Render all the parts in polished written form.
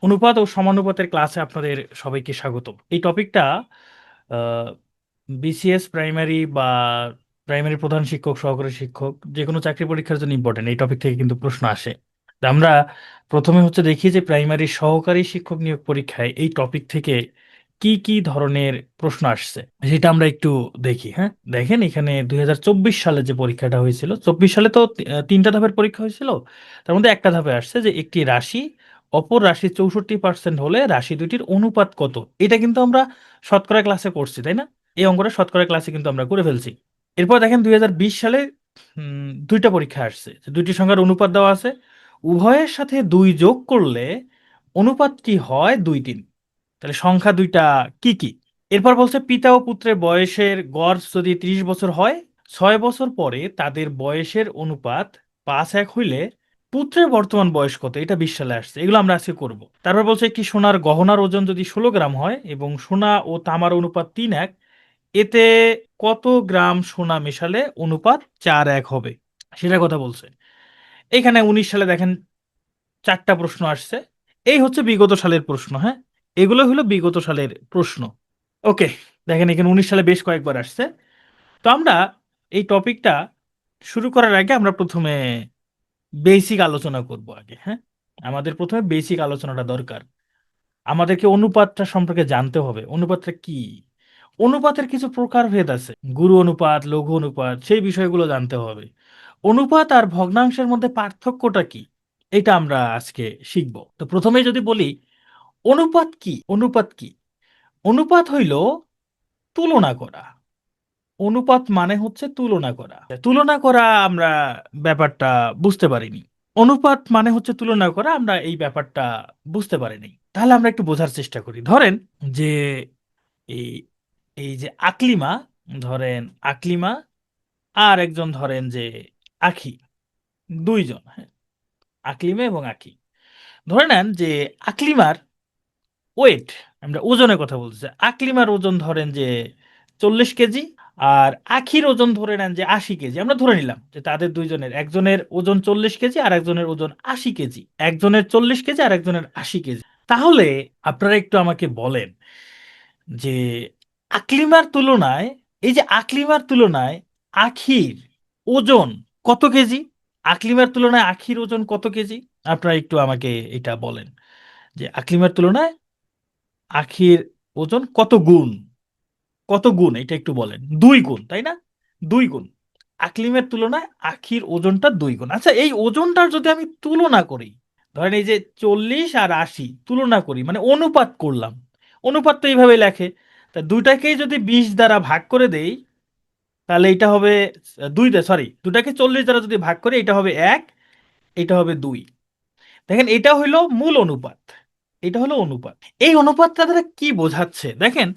অনুপাত ও সমানুপাতের ক্লাসে আপনাদের সবাইকে স্বাগতম। এই টপিকটা বিসিএস প্রাইমারি বা প্রাইমারি প্রধান শিক্ষক, সহকারী শিক্ষক যে কোনো চাকরি পরীক্ষার জন্য ইম্পর্টেন্ট। এই টপিক থেকে কিন্তু প্রশ্ন আসে। তা আমরা প্রথমে দেখি যে প্রাইমারি সহকারী শিক্ষক নিয়োগ পরীক্ষায় এই টপিক থেকে কি কি ধরনের প্রশ্ন আসছে সেটা আমরা একটু দেখি। হ্যাঁ, দেখেন এখানে 2024 সালে যে পরীক্ষাটা হয়েছিল, 24 সালে তো তিনটা ধাপের পরীক্ষা হয়েছিল। তার মধ্যে একটা ধাপে আসছে যে একটি রাশি অপর রাশির 64% হলে রাশি দুটির অনুপাত কত। এটা কিন্তু আমরা শতকরা ক্লাসে করছি, তাই না? এই অঙ্কটা শতকরা ক্লাসে কিন্তু আমরা করে ফেলছি। এরপর দেখেন 2020 সালে দুইটা পরীক্ষা আসছে, যে দুইটি সংখ্যার অনুপাত দেওয়া আছে, উভয়ের সাথে 2 যোগ করলে অনুপাতটি হয় 2-3। তাহলে সংখ্যা দুইটা কি কি? এরপর বলছে পিতা ও পুত্রের বয়সের গড় যদি 30 বছর হয়, 6 বছর পরে তাদের বয়সের অনুপাত 5:1 হইলে পুত্রের বর্তমান বয়স কত। এটা 20 সালে আসছে, এগুলো আমরা আজকে করব। তারপর বলছে একটি সোনার গহনার ওজন যদি 16 গ্রাম হয় এবং সোনা ও তামার অনুপাত 3:1, এতে কত গ্রাম সোনা মেশালে অনুপাত 4:1 হবে, সেটার কথা বলছে। এখানে 19 সালে দেখেন 4টা প্রশ্ন আসছে। এই বিগত সালের প্রশ্ন। হ্যাঁ, এগুলো হলো বিগত সালের প্রশ্ন। ওকে, দেখেন এখানে 19 সালে বেশ কয়েকবার আসছে। তো আমরা এই টপিকটা শুরু করার আগে আমরা প্রথমে বেসিক আলোচনা করব আগে। হ্যাঁ, আমাদের প্রথমে বেসিক আলোচনাটা দরকার। আমাদেরকে অনুপাতটা সম্পর্কে জানতে হবে। অনুপাতটা কি? অনুপাতের কিছু প্রকারভেদ আছে, গুরু অনুপাত, লঘু অনুপাত, সেই বিষয়গুলো জানতে হবে। অনুপাত আর ভগ্নাংশের মধ্যে পার্থক্যটা কি, এটা আমরা আজকে শিখব। তো প্রথমে যদি বলি অনুপাত কি, অনুপাত কি? অনুপাত হইল তুলনা করা। অনুপাত মানে তুলনা করা। তুলনা করা আমরা ব্যাপারটা বুঝতে পারিনি। অনুপাত মানে তুলনা করা, আমরা এই ব্যাপারটা বুঝতে পারিনি। তাহলে আমরা একটু বোঝার চেষ্টা করি। ধরেন যে এই এই যে আকলিমা, ধরেন আকলিমা আর একজন ধরেন যে আখি, দুইজন। হ্যাঁ, আকলিমা এবং আখি। ধরে নেন যে আকলিমার ওয়েট, আমরা ওজনের কথা বলতেছি, আকলিমার ওজন ধরেন যে 40 কেজি, আর আখির ওজন ধরে নেন যে 80 কেজি। আমরা ধরে নিলাম যে তাদের দুইজনের, একজনের ওজন 40 কেজি আর একজনের ওজন 80 কেজি, একজনের 40 কেজি আর একজনের 80 কেজি। তাহলে আপনারা একটু আমাকে বলেন যে আকলিমার তুলনায়, এই যে আকলিমার তুলনায় আখির ওজন কত কেজি? আকলিমার তুলনায় আখির ওজন কত কেজি? আপনারা একটু আমাকে এটা বলেন যে আকলিমার তুলনায় আখির ওজন কত গুণ, কত গুণ, এটা একটু বলেন। 2 গুণ, তাই না? 2 গুণ। আকলিমের তুলনায় আখির ওজনটা 2 গুণ। আচ্ছা, এই ওজনটার যদি আমি তুলনা করি, ধরেন এই যে 40 আর 80 তুলনা করি, মানে অনুপাত করলাম। অনুপাত তো এইভাবে লেখে। তা দুইটাকেই যদি 20 দ্বারা ভাগ করে দেই, তাহলে এটা হবে দুটাকে 40 দ্বারা যদি ভাগ করি, এটা হবে 1, এটা হবে 2। দেখেন এটা হইলো মূল অনুপাত, এটা হলো অনুপাত। এই অনুপাতটা দ্বারা কি বোঝাচ্ছে দেখেন,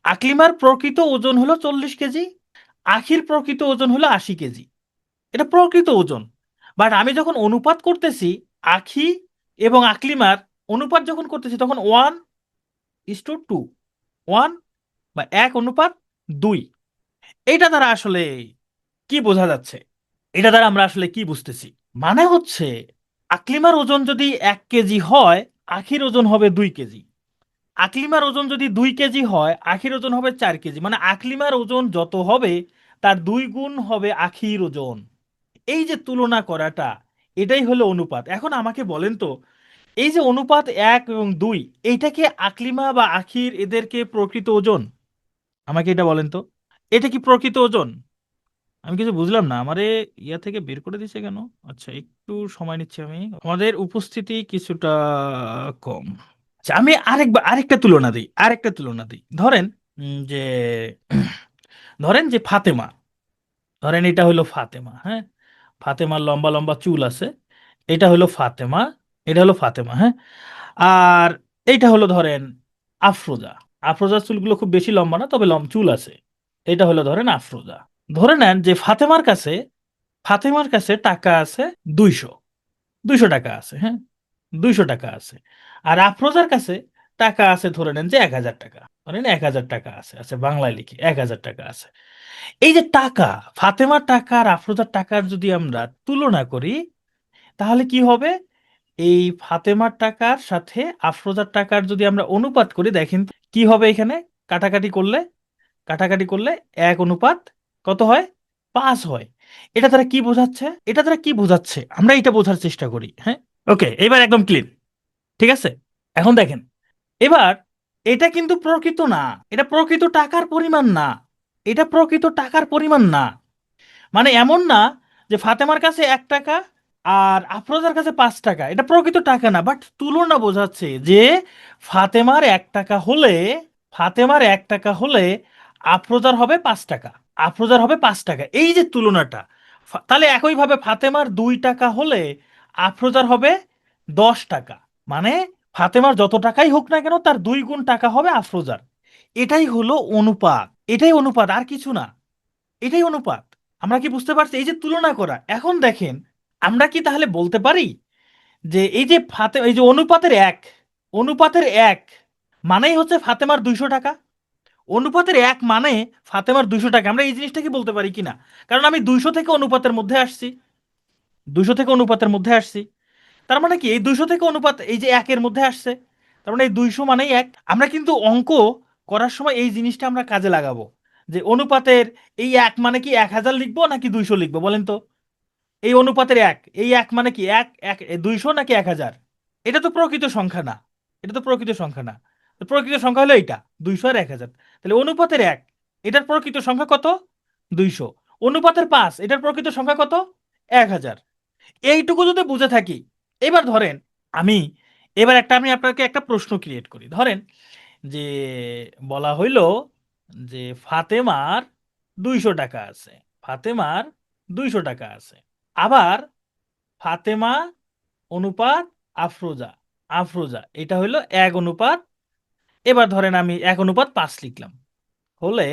আকলিমার প্রকৃত ওজন হলো 40 কেজি, আখির প্রকৃত ওজন হলো 80 কেজি। এটা প্রকৃত ওজন। বাট আমি যখন অনুপাত করতেছি, আখি এবং আকলিমার অনুপাত যখন করতেছি, তখন 1:2, 1/1:2। এটা দ্বারা আসলে কি বোঝা যাচ্ছে? এটা দ্বারা আমরা আসলে কি বুঝতেছি? মানে আকলিমার ওজন যদি 1 কেজি হয়, আখির ওজন হবে 2 কেজি। আকলিমার ওজন যদি 2 কেজি হয়, আখির ওজন হবে 4 কেজি। মানে আকলিমার ওজন যত হবে, তার 2 গুণ হবে আখির ওজন। এই যে তুলনা করাটা, এটাই হলো অনুপাত। এখন আমাকে বলেন তো, এই যে অনুপাত 1 এবং 2, এইটাকে আকলিমা বা আখির এদেরকে প্রকৃত ওজন? আমাকে এটা বলেন তো, এটা কি প্রকৃত ওজন? আমি কিছু বুঝলাম না, আমারে ইয়া থেকে বের করে দিছে কেন? আচ্ছা, একটু সময় নিচ্ছি আমি। আমাদের উপস্থিতি কিছুটা কম। আচ্ছা, আমি আরেকটা তুলনা দিই। ধরেন যে ধরেন যে ফাতেমা, ধরেন এটা হলো ফাতেমা। হ্যাঁ, ফাতেমার লম্বা লম্বা চুল আছে। এটা হলো ফাতেমা, এটা হলো ফাতেমা। হ্যাঁ, আর এইটা হলো ধরেন আফরোজা। আফরোজার চুলগুলো খুব বেশি লম্বা না, তবে চুল আছে। এটা হলো ধরেন আফরোজা। ধরে নেন যে ফাতেমার কাছে টাকা আছে 200, 200 টাকা আছে। হ্যাঁ, 200 টাকা আছে। আর আফরোজার কাছে টাকা আছে, ধরে নেন যে 1000 টাকা। ধরেন 1000 টাকা আছে, আচ্ছা বাংলায় লিখি 1000 টাকা আছে। এই যে টাকা, ফাতেমার টাকা আর আফরোজার টাকার যদি আমরা তুলনা করি, তাহলে কি হবে? এই ফাতেমার টাকার সাথে আফরোজার টাকার যদি আমরা অনুপাত করি, দেখেন কি হবে এখানে। কাটাকাটি করলে কাটাকাটি করলে 1 অনুপাত কত হয়? 5 হয়। এটা দ্বারা কি বোঝাচ্ছে? এটা দ্বারা কি বোঝাচ্ছে আমরা এটা বোঝার চেষ্টা করি। হ্যাঁ, ওকে, এবার একদম ক্লিন। ঠিক আছে, এখন দেখেন, এবার এটা কিন্তু প্রকৃত না, এটা প্রকৃত টাকার পরিমাণ না, এটা প্রকৃত টাকার পরিমাণ না। মানে এমন না যে ফাতেমার কাছে 1 টাকা আর আফরোজার কাছে 5 টাকা, এটা প্রকৃত টাকা না, বাট তুলনা বোঝাচ্ছে যে ফাতেমার 1 টাকা হলে, ফাতেমার 1 টাকা হলে আফরোজার হবে 5 টাকা, আফরোজার হবে 5 টাকা, এই যে তুলনাটা। তাহলে একইভাবে ফাতেমার 2 টাকা হলে আফরোজার হবে 10 টাকা। মানে ফাতেমার যত টাকাই হোক না কেন তার 2 গুণ টাকা হবে আফরোজার। এটাই হলো অনুপাত, এটাই অনুপাত, আর কিছু না, এটাই অনুপাত। আমরা কি বুঝতে পারছি? এই যে তুলনা করা। এখন দেখেন, আমরা কি তাহলে বলতে পারি যে এই যে এই যে অনুপাতের এক, অনুপাতের এক মানেই হচ্ছে ফাতেমার 200 টাকা, অনুপাতের এক মানে ফাতেমার 200 টাকা। আমরা এই জিনিসটা কি বলতে পারি কিনা? কারণ আমি 200 থেকে অনুপাতের মধ্যে আসছি, 200 থেকে অনুপাতের মধ্যে আসছি, তার মানে কি এই 200 থেকে অনুপাত এই যে একের মধ্যে আসছে, তার মানে এই 200 মানেই এক। আমরা কিন্তু অঙ্ক করার সময় এই জিনিসটা আমরা কাজে লাগাবো, যে অনুপাতের এই এক মানে কি 1000 লিখবো নাকি 200 লিখবো বলেন তো? এই অনুপাতের এক, এই এক মানে কি এক এক 200 নাকি 1000? এটা তো প্রকৃত সংখ্যা না, এটা তো প্রকৃত সংখ্যা না। তো প্রকৃত সংখ্যা হলো এইটা, 200 আর 1000। তাহলে অনুপাতের এক, এটার প্রকৃত সংখ্যা কত? 200। অনুপাতের 5, এটার প্রকৃত সংখ্যা কত? 1000। এইটুকু যদি বুঝে থাকি, এবার ধরেন আমি, এবার আমি আপনাকে একটা প্রশ্ন ক্রিয়েট করি। ধরেন যে বলা হইল যে ফাতেমার 200 টাকা আছে, ফাতেমার 200 টাকা আছে। আবার ফাতেমা অনুপাত আফরোজা, আফরোজা এটা হইলো 1 অনুপাত, এবার ধরেন আমি 1 অনুপাত 5 লিখলাম, হলে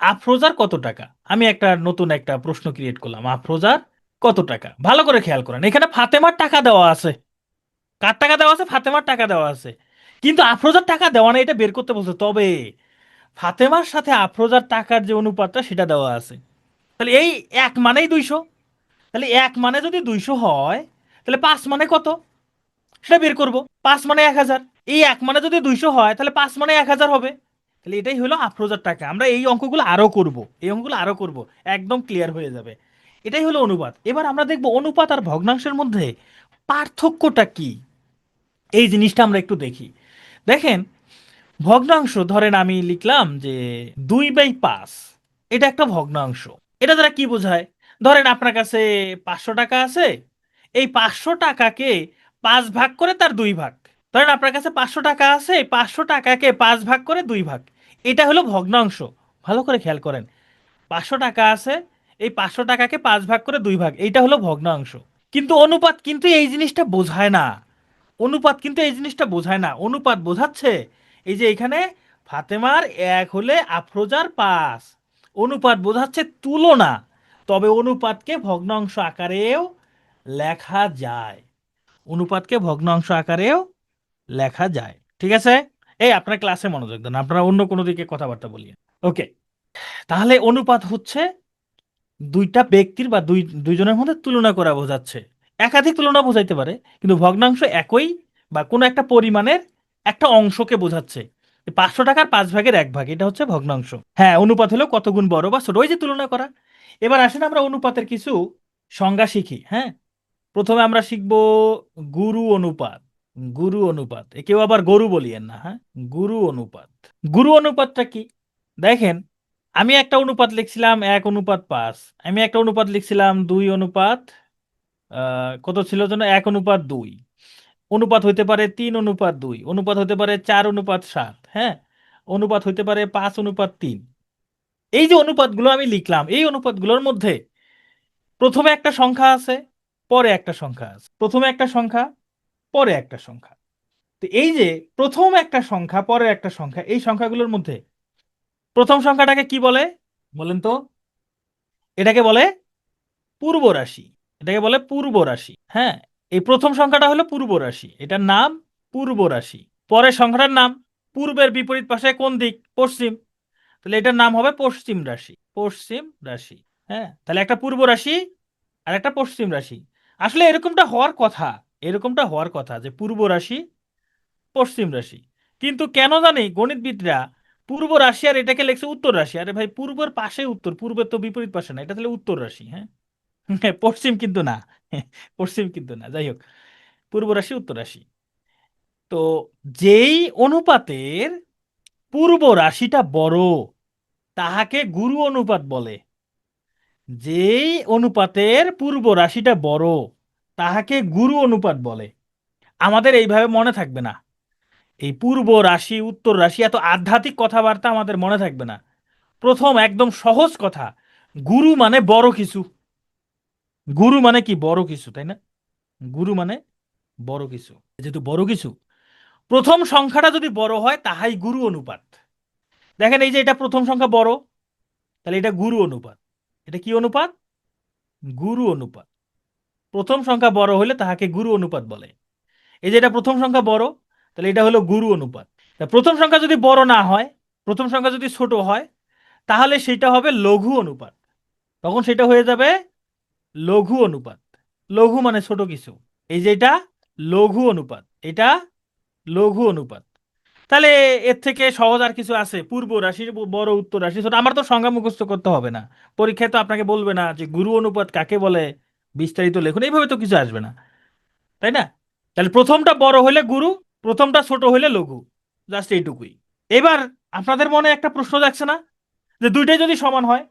আফরোজার কত টাকা? আমি একটা নতুন একটা প্রশ্ন ক্রিয়েট করলাম, আফরোজার কত টাকা? ভালো করে খেয়াল করেন, এখানে ফাতেমার টাকা দেওয়া আছে। কার টাকা দেওয়া আছে? ফাতেমার টাকা দেওয়া আছে। কিন্তু আফরোজার টাকা দেওয়া নেই, এটা বের করতে বলছে। তবে ফাতেমার সাথে আফরোজার টাকার যে অনুপাতটা সেটা দেওয়া আছে। তাহলে এই এক মানেই 200। তাহলে এক মানে যদি 200 হয়, তাহলে 5 মানে কত সেটা বের করব। 5 মানে 1000। এই এক মানে যদি 200 হয়, তাহলে 5 মানে 1000 হবে। তাহলে এটাই হলো আফরোজার টাকা। আমরা এই অঙ্কগুলো আরো করব, এই অঙ্কগুলো আরো করব, একদম ক্লিয়ার হয়ে যাবে। এটাই হলো অনুপাত। এবার আমরা দেখব অনুপাত আর ভগ্নাংশের মধ্যে পার্থক্যটা কি, এই জিনিসটা আমরা একটু দেখি। দেখেন, ভগ্নাংশ ধরেন আমি লিখলাম যে 2/5, এটা একটা ভগ্নাংশ। এটা দ্বারা কি বোঝায়? ধরেন আপনার কাছে 500 টাকা আছে, এই 500 টাকাকে 5 ভাগ করে তার 2 ভাগ। ধরেন আপনার কাছে 500 টাকা আছে, এই 500 টাকাকে 5 ভাগ করে 2 ভাগ, এটা হলো ভগ্নাংশ। ভালো করে খেয়াল করেন, 500 টাকা আছে, এই 500 টাকাকে 5 ভাগ করে 2 ভাগ, এইটা হলো ভগ্নাংশ। কিন্তু অনুপাত কিন্তু এই জিনিসটা বোঝায় না, অনুপাত কিন্তু এই জিনিসটা বোঝায় না। অনুপাত বোঝাচ্ছে এই যে এখানে ফাতেমার 1 হলে আফরোজার 5। অনুপাত বোঝাচ্ছে তুলনা। তবে অনুপাতকে ভগ্নাংশ আকারেও লেখা যায়, অনুপাতকে ভগ্নাংশ আকারেও লেখা যায়। ঠিক আছে, এই আপনার ক্লাসে মনোযোগ দেন, আপনারা অন্য কোনো দিকে কথাবার্তা বলিয়ে। ওকে, তাহলে অনুপাত হচ্ছে দুইটা ব্যক্তির বা দুইজনের মধ্যে তুলনা করা বোঝাচ্ছে। একাধিক তুলনা বোঝাইতে পারে, কিন্তু ভগ্নাংশ একই বা কোনো একটা পরিমাণের একটা অংশকে বোঝাচ্ছে। 500 টাকার 5 ভাগের 1 ভাগ, এটা হচ্ছে ভগ্নাংশ। হ্যাঁ, অনুপাত হলো কত গুণ বড় বা ছোট, ওই যে তুলনা করা। এবার আসেন আমরা অনুপাতের কিছু সংজ্ঞা শিখি। হ্যাঁ, প্রথমে আমরা শিখব গুরু অনুপাত। গুরু অনুপাত, কেউ আবার গরু বলিয়েন না। হ্যাঁ, গুরু অনুপাত। গুরু অনুপাতটা কি? দেখেন, আমি একটা অনুপাত লিখছিলাম 1 অনুপাত 5, আমি একটা অনুপাত লিখছিলাম 2 অনুপাত কত ছিল যেন, 1 অনুপাত 2। অনুপাত হইতে পারে 3 অনুপাত 2, অনুপাত হতে পারে 4 অনুপাত 7। হ্যাঁ, অনুপাত হইতে পারে 5 অনুপাত 3। এই যে অনুপাতগুলো আমি লিখলাম, এই অনুপাতগুলোর মধ্যে প্রথমে একটা সংখ্যা আছে, পরে একটা সংখ্যা আছে, প্রথমে একটা সংখ্যা, পরে একটা সংখ্যা। তো এই যে প্রথম একটা সংখ্যা পরে একটা সংখ্যা, এই সংখ্যাগুলোর মধ্যে প্রথম সংখ্যাটাকে কি বলে বলেন তো? এটাকে বলে পূর্ব রাশি, এটাকে বলে পূর্ব রাশি। হ্যাঁ, এই প্রথম সংখ্যাটা হলো পূর্ব রাশি, এটার নাম পূর্ব রাশি। পরের সংখ্যাটার নাম, পূর্বের বিপরীত পাশে কোন দিক? পশ্চিম, তাহলে এটার নাম হবে পশ্চিম রাশি, পশ্চিম রাশি। হ্যাঁ, তাহলে একটা পূর্ব রাশি আর একটা পশ্চিম রাশি। আসলে এরকমটা হওয়ার কথা, এরকমটা হওয়ার কথা যে পূর্ব রাশি পশ্চিম রাশি, কিন্তু কেন জানি গণিতবিদরা পূর্ব রাশি আর এটাকে লিখছে উত্তর রাশি। আরে ভাই, পূর্বের পাশে উত্তর, পূর্বের তো বিপরীত পাশে না, এটা তাহলে উত্তর রাশি। হ্যাঁ পশ্চিম কিন্তু না। পশ্চিম কিন্তু না, যাই হোক, পূর্ব রাশি উত্তর রাশি। তো যেই অনুপাতের পূর্ব রাশিটা বড় তাহাকে গুরু অনুপাত বলে। যেই অনুপাতের পূর্ব রাশিটা বড় তাহাকে গুরু অনুপাত বলে। আমাদের এইভাবে মনে থাকবে না, এই পূর্ব রাশি উত্তর রাশি এত আধ্যাত্মিক কথাবার্তা আমাদের মনে থাকবে না। প্রথম একদম সহজ কথা, গুরু মানে বড় কিছু। গুরু মানে কি? বড় কিছু, তাই না? গুরু মানে বড় কিছু। যেহেতু বড় কিছু, প্রথম সংখ্যাটা যদি বড় হয় তাহাই গুরু অনুপাত। দেখেন এই যে এটা প্রথম সংখ্যা বড়, তাহলে এটা গুরু অনুপাত। এটা কি অনুপাত? গুরু অনুপাত। প্রথম সংখ্যা বড় হলে তাহাকে গুরু অনুপাত বলে। এই যে এটা প্রথম সংখ্যা বড়, তাহলে এটা হলো গুরু অনুপাত। তা প্রথম সংখ্যা যদি বড় না হয়, প্রথম সংখ্যা যদি ছোট হয়, তাহলে সেটা হবে লঘু অনুপাত। তখন সেটা হয়ে যাবে লঘু অনুপাত। লঘু মানে ছোট কিছু। এই যে এটা লঘু অনুপাত, এটা লঘু অনুপাত। তাহলে এর থেকে সহজ আর কিছু আছে? পূর্ব রাশি বড় উত্তর রাশি ছোট, আমার তো সংজ্ঞা মুখস্থ করতে হবে না। পরীক্ষায় তো আপনাকে বলবে না যে গুরু অনুপাত কাকে বলে, বিস্তারিত লেখুন, এইভাবে তো কিছু আসবে না, তাই না? তাহলে প্রথমটা বড় হলে গুরু, প্রথমটা ছোট হলে লঘু, জাস্ট এইটুকুই। এবার আপনাদের মনে একটা প্রশ্ন যাচ্ছে না, যে দুইটাই যদি সমান হয়,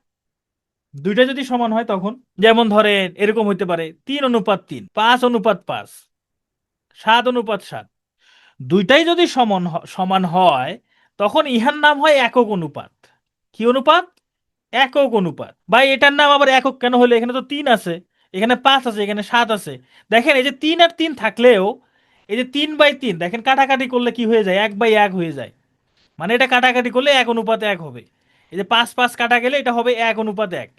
দুইটাই যদি সমান হয় তখন, যেমন ধরেন এরকম হইতে পারে 3:3, 5:5, 7:7। দুইটাই যদি সমান হয়, তখন ইহার নাম হয় একক অনুপাত। কি অনুপাত? একক অনুপাত। ভাই এটার নাম আবার একক কেন হলো? এখানে তো 3 আছে, এখানে 5 আছে, এখানে 7 আছে। দেখেন এই যে 3 আর 3 থাকলেও, এই যে 3/3 দেখেন কাটাকাটি করলে কি হয়ে যায়? 1/1 হয়ে যায়। মানে এটা কাটাকাটি করলে 1:1 হবে। এই যে 5 5 কাটা গেলে এটা হবে 1:1।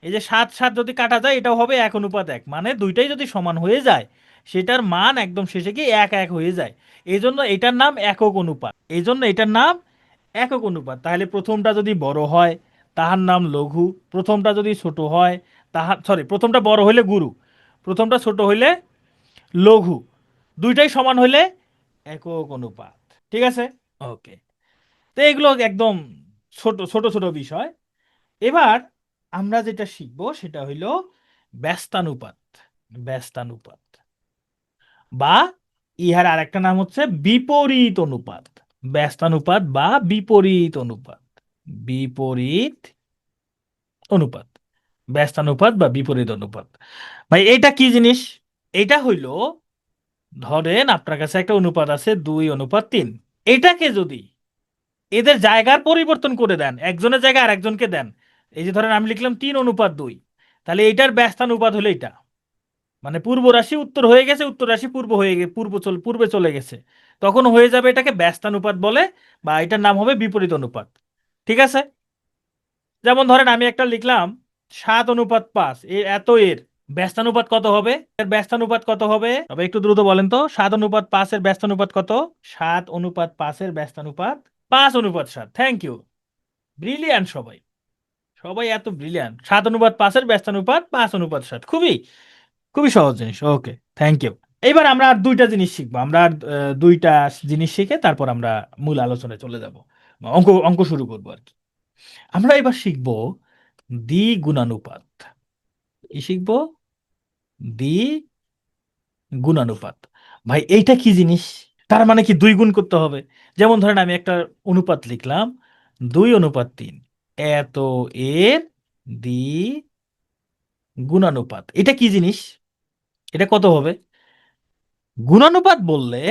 এই যে 7 7 যদি কাটা যায় এটাও হবে 1:1। মানে দুইটাই যদি সমান হয়ে যায়, সেটার মান একদম শেষে গিয়ে 1 1 হয়ে যায়। এই জন্য এটার নাম একক অনুপাত। এই জন্য এটার নাম একক অনুপাত। তাহলে প্রথমটা যদি বড় হয় তাহার নাম লঘু, প্রথমটা যদি ছোট হয় তাহার, সরি, প্রথমটা বড় হইলে গুরু, প্রথমটা ছোট হইলে লঘু, দুইটাই সমান হইলে একক অনুপাত। ঠিক আছে? ওকে। তো এগুলো একদম ছোট ছোট ছোট বিষয়। এবার আমরা যেটা শিখব সেটা হইল ব্যস্তানুপাত। ব্যস্তানুপাত বা ইহার আরেকটা নাম হচ্ছে বিপরীত অনুপাত। ব্যস্তানুপাত বা বিপরীত অনুপাত। বিপরীত অনুপাত, ব্যস্তানুপাত বা বিপরীত অনুপাত। ভাই এটা কি জিনিস? এটা হইল, ধরেন আপনার কাছে একটা অনুপাত আছে 2:3। এটাকে যদি এদের জায়গার পরিবর্তন করে দেন, একজনের জায়গায় আর একজনকে দেন, এই যে ধরেন আমি লিখলাম 3:2, তাহলে এইটার ব্যস্তানুপাত হলো এটা। মানে পূর্ব রাশি উত্তর হয়ে গেছে, উত্তর রাশি পূর্ব হয়ে গেছে, পূর্বে চলে গেছে, তখন হয়ে যাবে এটাকে ব্যস্তানুপাত বলে, বা এটার নাম হবে বিপরীত অনুপাত। ঠিক আছে? যেমন ধরেন আমি একটা লিখলাম 7:5, এত এর ব্যস্তানুপাত কত হবে? এর ব্যস্তানুপাত কত হবে? তবে একটু দ্রুত বলেন তো, 7:5 এর ব্যস্তানুপাত কত? 7:5 এর ব্যস্তানুপাত 5:7। থ্যাংক ইউ, ব্রিলিয়ান্ট সবাই। সবাই এত ব্রিলিয়ান্ট। 7:5 এর ব্যস্তানুপাত 5:7, খুবই খুবই সহজ জিনিস। ওকে, থ্যাংক ইউ। এইবার আমরা আর দুইটা জিনিস শিখবো। আমরা আর দুইটা জিনিস শিখে তারপর আমরা মূল আলোচনায় চলে যাব, অঙ্ক অঙ্ক শুরু করবো আর কি। আমরা এবার শিখবো দ্বিগুণানুপাত। কি শিখবো? দ্বিগুণানুপাত। ভাই এইটা কি জিনিস? তার মানে কি দুই গুণ করতে হবে? যেমন ধরেন আমি একটা অনুপাত লিখলাম 2:3, এত এর দ্বিগুণানুপাত। এটা কি জিনিস? এটা কত হবে? গুণানুপাত বললে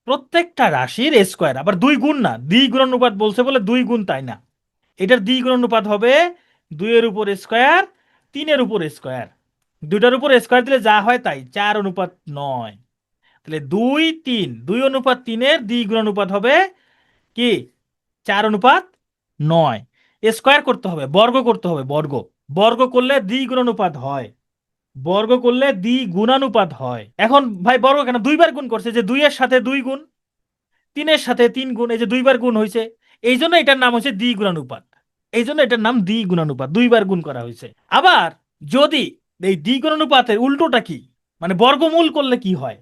প্রত্যেকটা রাশির স্কোয়ার, আবার দুই গুণ না, দ্বিগুণানুপাত বলছে বলে দুই গুণ তাই না। এটার দ্বিগুণানুপাত হবে 2 এর উপর স্কোয়ার, 3 এর উপর স্কোয়ার। দুইটার উপর স্কোয়ার দিলে যা হয় তাই, 4:9। তাহলে 2 3, 2:3-এর দ্বিগুণানুপাত হবে কি? 4:9। স্কোয়ার করতে হবে, বর্গ করতে হবে, বর্গ। বর্গ করলে দ্বিগুণানুপাত হয়, বর্গ করলে দ্বিগুণানুপাত হয়। এখন ভাই বর্গ কেন? দুইবার গুণ করছে, যে 2 এর সাথে 2 গুণ, 3 এর সাথে 3 গুণ, এই যে দুইবার গুণ হয়েছে। এই জন্য এটার নাম হচ্ছে দ্বিগুণানুপাত। এই জন্য এটার নাম দ্বিগুণানুপাত, দুইবার গুণ করা হয়েছে। আবার যদি এই দ্বিগুণানুপাতের উল্টোটা কি, মানে বর্গমূল করলে কি হয়,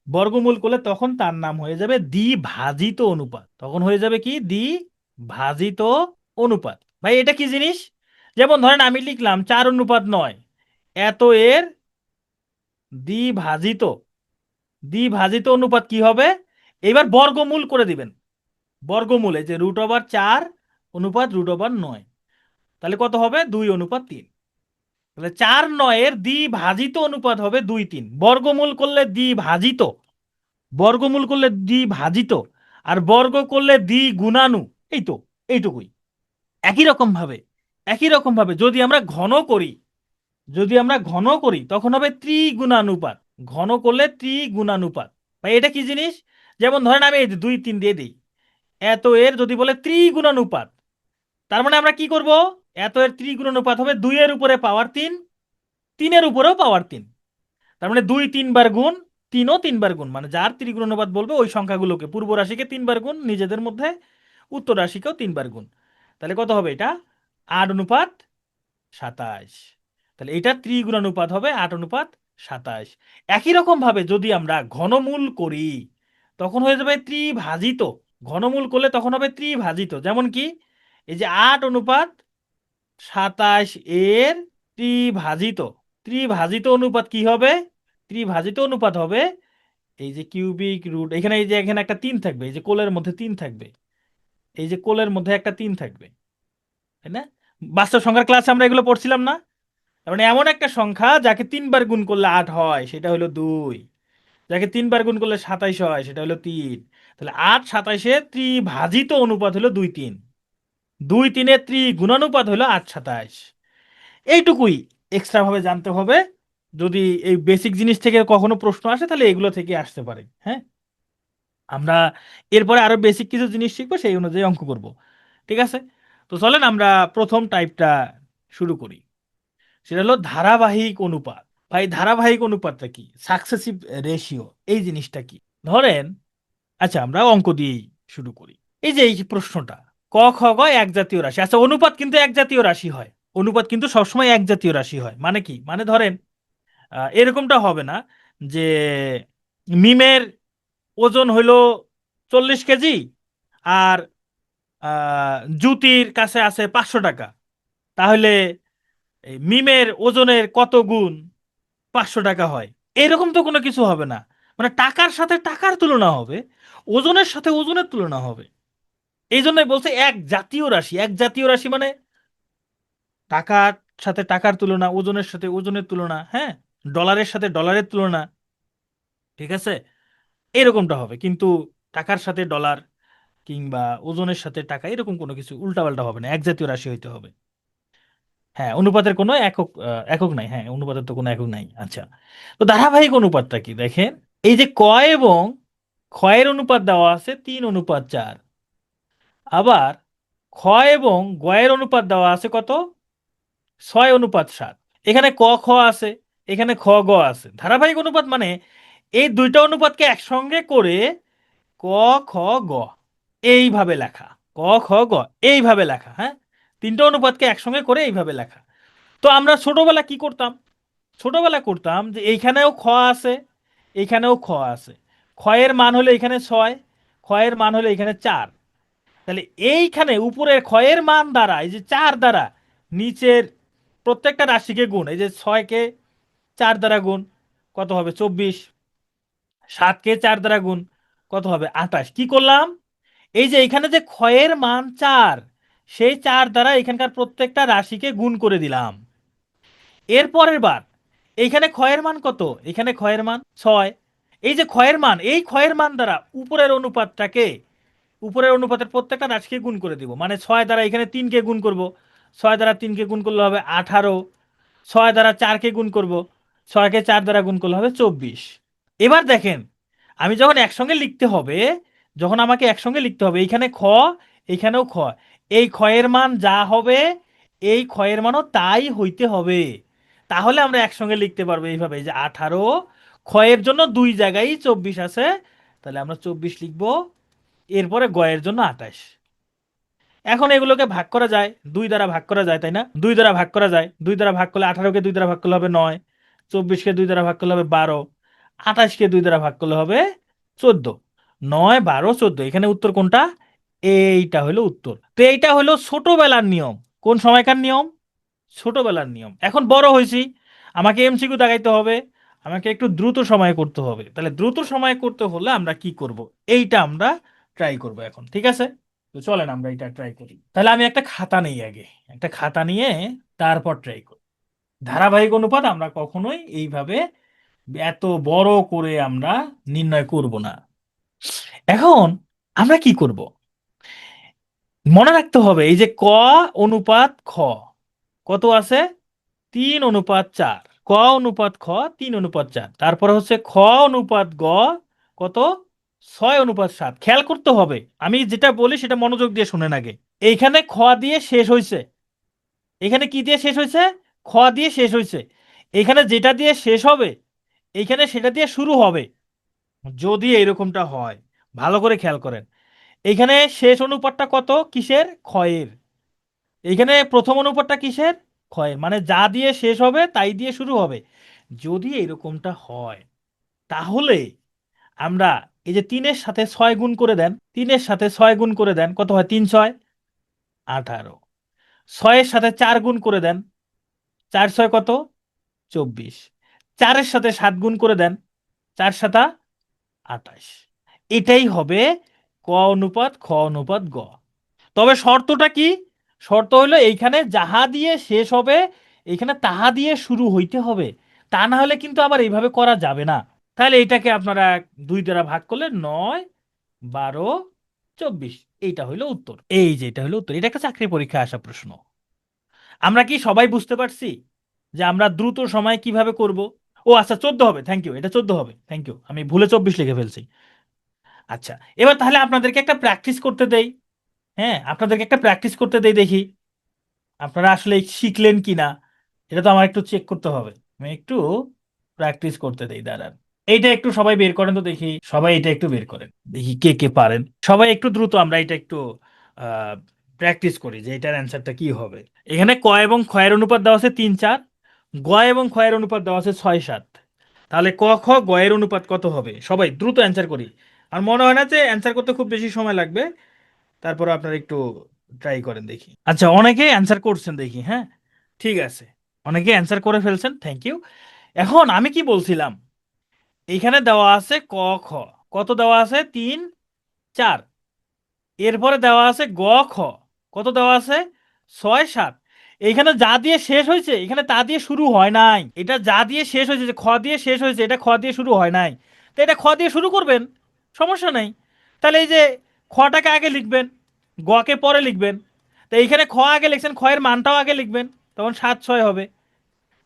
বর্গমূল করলে তখন তার নাম হয়ে যাবে দ্বিভাজিত অনুপাত, তখন হয়ে যাবে কি দ্বিভাজিত অনুপাত। ভাই এটা কি জিনিস? যেমন ধরেন আমি লিখলাম 4:9, এত এর দ্বিভাজিত, দ্বিভাজিত অনুপাত কি হবে? এবার বর্গমূল করে দিবেন, বর্গমূলে যে √4 অনুপাত √9, তাহলে কত হবে 2:3। তাহলে 4/9 দ্বিভাজিত অনুপাত হবে 2:3, বর্গমূল করলে দ্বিভাজিত, বর্গমূল করলে দ্বিভাজিত, আর বর্গ করলে দ্বিগুণানু, এই তো, এইটুকুই। একই রকম ভাবে, একই রকম ভাবে যদি আমরা ঘন করি, যদি আমরা ঘন করি তখন হবে ত্রিগুণানুপাত, ঘন করলে ত্রিগুণানুপাত। ভাই এটা কি জিনিস? যেমন ধরেন আমি এই যে 2-3 দিয়ে দিই, এত এর যদি বলে ত্রিগুণানুপাত, তার মানে আমরা কি করব, এত এর ত্রিগুণানুপাত হবে 2 এর উপরে পাওয়ার 3, 3 এর উপরেও পাওয়ার 3। তার মানে 2 3 বার গুণ, 3ও 3 বার গুণ, মানে যার ত্রিগুণানুপাত বলবে ওই সংখ্যাগুলোকে, পূর্ব রাশিকে 3 বার গুণ নিজেদের মধ্যে, উত্তর রাশিকেও 3 বার গুণ। তাহলে কত হবে এটা? 8:27। তাহলে এটা ত্রিগুণানুপাত হবে 8:27। একই রকম ভাবে যদি আমরা ঘনমূল করি তখন হয়ে যাবে ত্রিভাজিত, ঘনমূল করলে তখন হবে ত্রিভাজিত। যেমন কি, এই যে 8:27 এর ত্রিভাজিত, ত্রিভাজিত অনুপাত কি হবে? ত্রিভাজিত অনুপাত হবে এই যে কিউবিক রুট, এখানে এই যে এখানে একটা 3 থাকবে, এই যে কোলের মধ্যে 3 থাকবে, এই যে কোলের মধ্যে একটা 3 থাকবে, তাই না? বাস্তব সংখ্যার ক্লাসে আমরা এগুলো পড়ছিলাম না? তার মানে এমন একটা সংখ্যা যাকে 3 বার গুণ করলে 8 হয় সেটা হলো 2, যাকে 3 বার গুণ করলে 27 হয় সেটা হলো 3। তাহলে 8:27 ত্রিভাজিত অনুপাত হলো 2-3, 2-3 ত্রিগুণানুপাত হলো 8:27। এইটুকুই এক্সট্রা ভাবে জানতে হবে, যদি এই বেসিক জিনিস থেকে কখনো প্রশ্ন আসে তাহলে এগুলো থেকে আসতে পারে। হ্যাঁ, আমরা এরপরে আরো বেসিক কিছু জিনিস শিখবো, সেই অনুযায়ী অঙ্ক করব। ঠিক আছে, তো চলেন আমরা প্রথম টাইপটা শুরু করি, সেটা হলো ধারাবাহিক অনুপাত। ভাই ধারাবাহিক অনুপাতটা কি, সাকসেসিভ রেশিও এই জিনিসটা কি? ধরেন, আচ্ছা আমরা অঙ্ক দিয়েই শুরু করি। এই যে এই প্রশ্নটা, ক খ গ এক জাতীয় রাশি, আচ্ছা অনুপাত কিন্তু এক জাতীয় রাশি হয়, অনুপাত কিন্তু সবসময় এক জাতীয় রাশি হয়। মানে কি, মানে ধরেন এরকমটা হবে না যে মিমের ওজন হইল 40 কেজি, আর জুতির কাছে আছে 500 টাকা, তাহলে এই মিমের ওজনের কত গুণ 500 টাকা হয়? এরকম তো কোনো কিছু হবে না। মানে টাকার সাথে টাকার তুলনা হবে, ওজনের সাথে ওজনের তুলনা হবে। এই জন্যই বলছে এক জাতীয় রাশি, এক জাতীয় রাশি মানে টাকার সাথে টাকার তুলনা, ওজনের সাথে ওজনের তুলনা, হ্যাঁ, ডলারের সাথে ডলারের তুলনা। ঠিক আছে, এরকমটা হবে, কিন্তু টাকার সাথে ডলার কিংবা ওজনের সাথে টাকা এরকম কোনো কিছু উল্টাপাল্টা হবে না, এক জাতীয় রাশি হইতে হবে। হ্যাঁ, অনুপাতের কোনো একক একক নাই, হ্যাঁ অনুপাতের তো কোনো একক নাই। আচ্ছা, তো ধারাবাহিক অনুপাতটা কি দেখেন, এই যে ক এবং ক্ষয়ের অনুপাত দেওয়া আছে 3:4, আবার খ এবং গয়ের অনুপাত দেওয়া আছে কত, 6:7। এখানে ক খ আছে, এখানে খ গ আছে। ধারাবাহিক অনুপাত মানে এই দুইটা অনুপাতকে একসঙ্গে করে ক খ গ এইভাবে লেখা, ক খ গ এইভাবে লেখা, হ্যাঁ, তিনটা অনুপাতকে একসঙ্গে করে এইভাবে লেখা। তো আমরা ছোটবেলা কি করতাম, ছোটবেলা করতাম যে এইখানেও খ আছে, এইখানেও খ আছে, ক্ষয়ের মান হলো এখানে 6, ক্ষয়ের মান হলো এখানে 4। তাহলে এইখানে উপরের ক্ষয়ের মান দ্বারা, এই যে 4 দ্বারা নিচের প্রত্যেকটা রাশিকে গুণ, এই যে 6কে 4 দ্বারা গুণ কত হবে 24, 7কে 4 দ্বারা গুণ কত হবে 28। কি করলাম, এই যে এখানে যে ক্ষয়ের মান 4, সেই 4 দ্বারা এখানকার প্রত্যেকটা রাশিকে গুণ করে দিলাম। এর পরের বার এইখানে ক্ষয়ের মান কত, এখানে ক্ষয়ের মান 6, এই যে ক্ষয়ের মান, এই ক্ষয়ের মান দ্বারা উপরের অনুপাতটাকে, উপরের অনুপাতের প্রত্যেকটা রাশিকে গুণ করে দিব। মানে 6 দ্বারা এখানে 3কে গুণ করব, 6 দ্বারা 3কে গুণ করলে হবে 18, 6 দ্বারা 4কে গুণ করব, 6কে 4 দ্বারা গুণ করলে হবে 24। এবার দেখেন, আমি যখন একসঙ্গে লিখতে হবে, যখন আমাকে একসঙ্গে লিখতে হবে, এইখানে খ, এইখানেও খ, এই ক্ষয়ের মান যা হবে এই ক্ষয়ের মানও তাই হইতে হবে। তাহলে আমরা একসঙ্গে লিখতে পারবো এইভাবে, এই যে 18, ক্ষয়ের জন্য দুই জায়গায় 24 আছে, তাহলে আমরা 24 লিখবো। এরপরে গয়ের জন্য 28। এখন এগুলোকে ভাগ করা যায়, 2 দ্বারা ভাগ করা যায়, তাই না? 2 দ্বারা ভাগ করা যায়, 2 দ্বারা ভাগ করলে 18কে 2 দ্বারা ভাগ করলে হবে 9, 24-কে 2 দ্বারা ভাগ করলে হবে 12, 28-কে 2 দ্বারা ভাগ করলে হবে 14। 9, 12, 14, এখানে উত্তর কোনটা? এইটা হলো উত্তর। তো এইটা হলো ছোটবেলার নিয়ম। কোন সময়কার নিয়ম? ছোটবেলার নিয়ম। এখন বড় হয়েছি, আমাকে এমসিকিউ দাগাইতে হবে, আমাকে একটু দ্রুত সময়ে করতে হবে। তাহলে দ্রুত সময়ে করতে হলে আমরা কি করব? এইটা আমরা ট্রাই করব এখন, ঠিক আছে? তো চলেন আমরা এটা ট্রাই করি। তাহলে আমি একটা খাতা নেই আগে, একটা খাতা নিয়ে তারপর ট্রাই করি। ধারাবাহিক অনুপাত আমরা কখনোই এইভাবে এত বড় করে আমরা নির্ণয় করব না। এখন আমরা কি করব? মনে রাখতে হবে এই যে ক অনুপাত খ কত আছে? 3:4। ক অনুপাত খ 3:4। তারপরে হচ্ছে খ অনুপাত গ কত? 6:7। খেয়াল করতে হবে, আমি যেটা বলি সেটা মনোযোগ দিয়ে শুনেন আগে। এইখানে খ দিয়ে শেষ হয়েছে, এখানে কি দিয়ে শেষ হয়েছে? খ দিয়ে শেষ হয়েছে। এখানে যেটা দিয়ে শেষ হবে এইখানে সেটা দিয়ে শুরু হবে। যদি এরকমটা হয়, ভালো করে খেয়াল করেন, এখানে শেষ অনুপাতটা কত? কিসের? ক্ষয়ের। এইখানে প্রথম অনুপাতটা কিসের? ক্ষয়ের। মানে যা দিয়ে শেষ হবে তাই দিয়ে শুরু হবে। যদি এরকমটা হয় তাহলে আমরা এই যে 3-এর সাথে 6 গুণ করে দেন, 3-এর সাথে 6 গুণ করে দেন, কত হয়? 3-6 18। 6-এর সাথে 4 গুণ করে দেন, 4-6 কত? 24। 4-এর সাথে 7 গুণ করে দেন, 4-7 28। এটাই হবে ক অনুপাত খ অনুপাত গ। তবে শর্তটা কি? শর্ত হলো এইখানে যাহা দিয়ে শেষ হবে এইখানে তাহা দিয়ে শুরু হইতে হবে। তা না হলে কিন্তু আবার এইভাবে করা যাবে না। তাহলে এটাকে আপনারা 2 দ্বারা ভাগ করলে 9, 12, 24। এইটা হইলো উত্তর। এই যে এটা হলো উত্তর। এটা একটা চাকরি পরীক্ষায় আসা প্রশ্ন। আমরা কি সবাই বুঝতে পারছি যে আমরা দ্রুত সময় কিভাবে করব? ও আচ্ছা, 14 হবে, থ্যাংক ইউ, এটা 14 হবে, থ্যাংক ইউ, আমি ভুলে 24 লিখে ফেলছি। আচ্ছা, এবার তাহলে আপনাদেরকে একটা প্র্যাকটিস করতে দেই। হ্যাঁ, আপনাদেরকে একটা প্র্যাকটিস করতে দেই, দেখি আপনারা আসলে শিখলেন কিনা। এটা তো আমার একটু চেক করতে হবে। আমি একটু প্র্যাকটিস করতে দেই, দাঁড়ান। এইটা একটু সবাই বের করেন তো দেখি, সবাই এটা একটু বের করেন দেখি কে কে পারেন। সবাই একটু দ্রুত আমরা এটা একটু প্র্যাকটিস করি যে এটার অ্যান্সারটা কি হবে। এখানে ক এবং ক্ষয়ের অনুপাত দেওয়া আছে 3-4, গ এবং ক্ষয়ের অনুপাত দেওয়া আছে 6-7। তাহলে ক খ গ এর অনুপাত কত হবে? সবাই দ্রুত অ্যান্সার করি। আর মনে হয় না যে অ্যান্সার করতে খুব বেশি সময় লাগবে। তারপর আপনারা একটু ট্রাই করেন দেখি। আচ্ছা, অনেকে অ্যান্সার করছেন দেখি, হ্যাঁ ঠিক আছে, অনেকে অ্যান্সার করে ফেলছেন, থ্যাংক ইউ। এখন আমি কি বলছিলাম, এইখানে দেওয়া আছে ক খ, কত দেওয়া আছে? 3-4। এরপরে দেওয়া আছে গ খ, কত দেওয়া আছে? 6-7। এইখানে যা দিয়ে শেষ হয়েছে এখানে তা দিয়ে শুরু হয় নাই। এটা যা দিয়ে শেষ হয়েছে, যে খ দিয়ে শেষ হয়েছে, এটা খ দিয়ে শুরু হয় নাই। তো এটা খ দিয়ে শুরু করবেন, সমস্যা নেই। তাহলে এই যে খটাকে আগে লিখবেন, গকে পরে লিখবেন। তো এইখানে খ আগে লিখছেন, খ এর মানটাও আগে লিখবেন, তখন 7-6 হবে।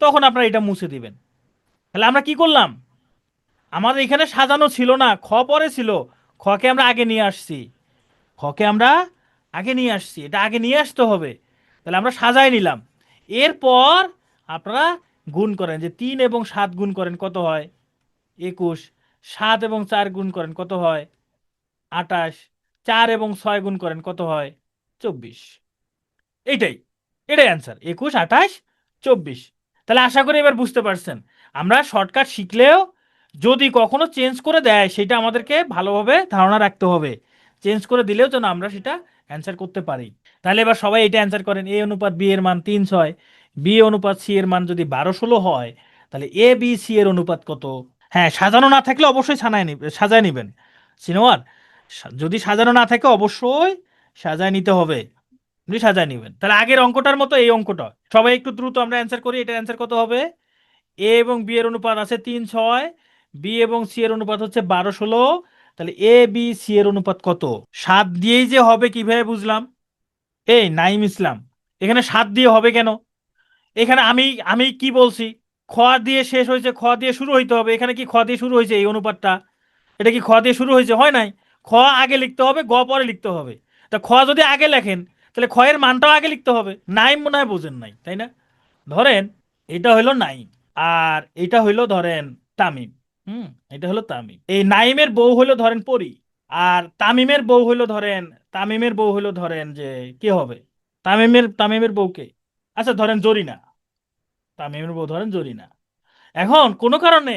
তখন আপনারা এটা মুছে দিবেন। তাহলে আমরা কি করলাম? আমাদের এখানে সাজানো ছিল না, খ পরে ছিল। খকে আমরা আগে নিয়ে আসছি, খকে আমরা আগে নিয়ে আসছি, এটা আগে নিয়ে আসতে হবে। তাহলে আমরা সাজাই নিলাম। এরপর আপনারা গুণ করেন, যে 3 এবং 7 গুণ করেন কত হয়? 21। 7 এবং 4 গুণ করেন কত হয়? 28। 4 এবং 6 গুণ করেন কত হয়? 24। এইটাই, এটাই অ্যান্সার, 21, 28, 24। তাহলে আশা করি এবার বুঝতে পারছেন। আমরা শর্টকাট শিখলেও যদি কখনো চেঞ্জ করে দেয় সেটা আমাদেরকে ভালোভাবে ধারণা রাখতে হবে। চেঞ্জ করে দিলেও যেন আমরা সেটা অ্যান্সার করতে পারি। তাহলে এবার সবাই এটা অ্যান্সার করেন। এ অনুপাত বি এর মান 3-6, বি অনুপাত সি এর মান যদি 12-16 হয়, তাহলে এ বি সি এর অনুপাত কত? হ্যাঁ, সাজানো না থাকলে অবশ্যই সাজায় নিবেন। সিনোয়ার, যদি সাজানো না থাকে অবশ্যই সাজায় নিতে হবে। আপনি সাজায় নিবেন। তাহলে আগের অঙ্কটার মতো এই অঙ্কটা সবাই একটু দ্রুত আমরা অ্যান্সার করি। এটার অ্যান্সার কত হবে? এ এবং বি এর অনুপাত আছে 3-6, বি এবং সি এর অনুপাত হচ্ছে 12-16। তাহলে এ বি সি এর অনুপাত কত? 7 দিয়েই যে হবে কিভাবে বুঝলাম? এই নাইম ইসলাম, এখানে 7 দিয়ে হবে কেন? এখানে আমি আমি কি বলছি? খ দিয়ে শেষ হয়েছে, খ দিয়ে শুরু হইতে হবে। এখানে কি খ দিয়ে শুরু হয়েছে এই অনুপাতটা? এটা কি খ দিয়ে শুরু হয়েছে? হয় নাই। খ আগে লিখতে হবে, গ পরে লিখতে হবে। তা খ যদি আগে লেখেন তাহলে খ এর মানটাও আগে লিখতে হবে। নাইম মনে হয় বোঝেন নাই, তাই না? ধরেন এটা হইলো নাইম, আর এটা হইলো ধরেন তামিম। হুম, এটা হলো তামিম। এই নাইমের বউ হইলো ধরেন পরি, আর তামিমের বউ হইলো ধরেন যে কি হবে? তামিমের বউকে, আচ্ছা ধরেন জরিনা। তামিমের বউ ধরেন জরিনা। এখন কোনো কারণে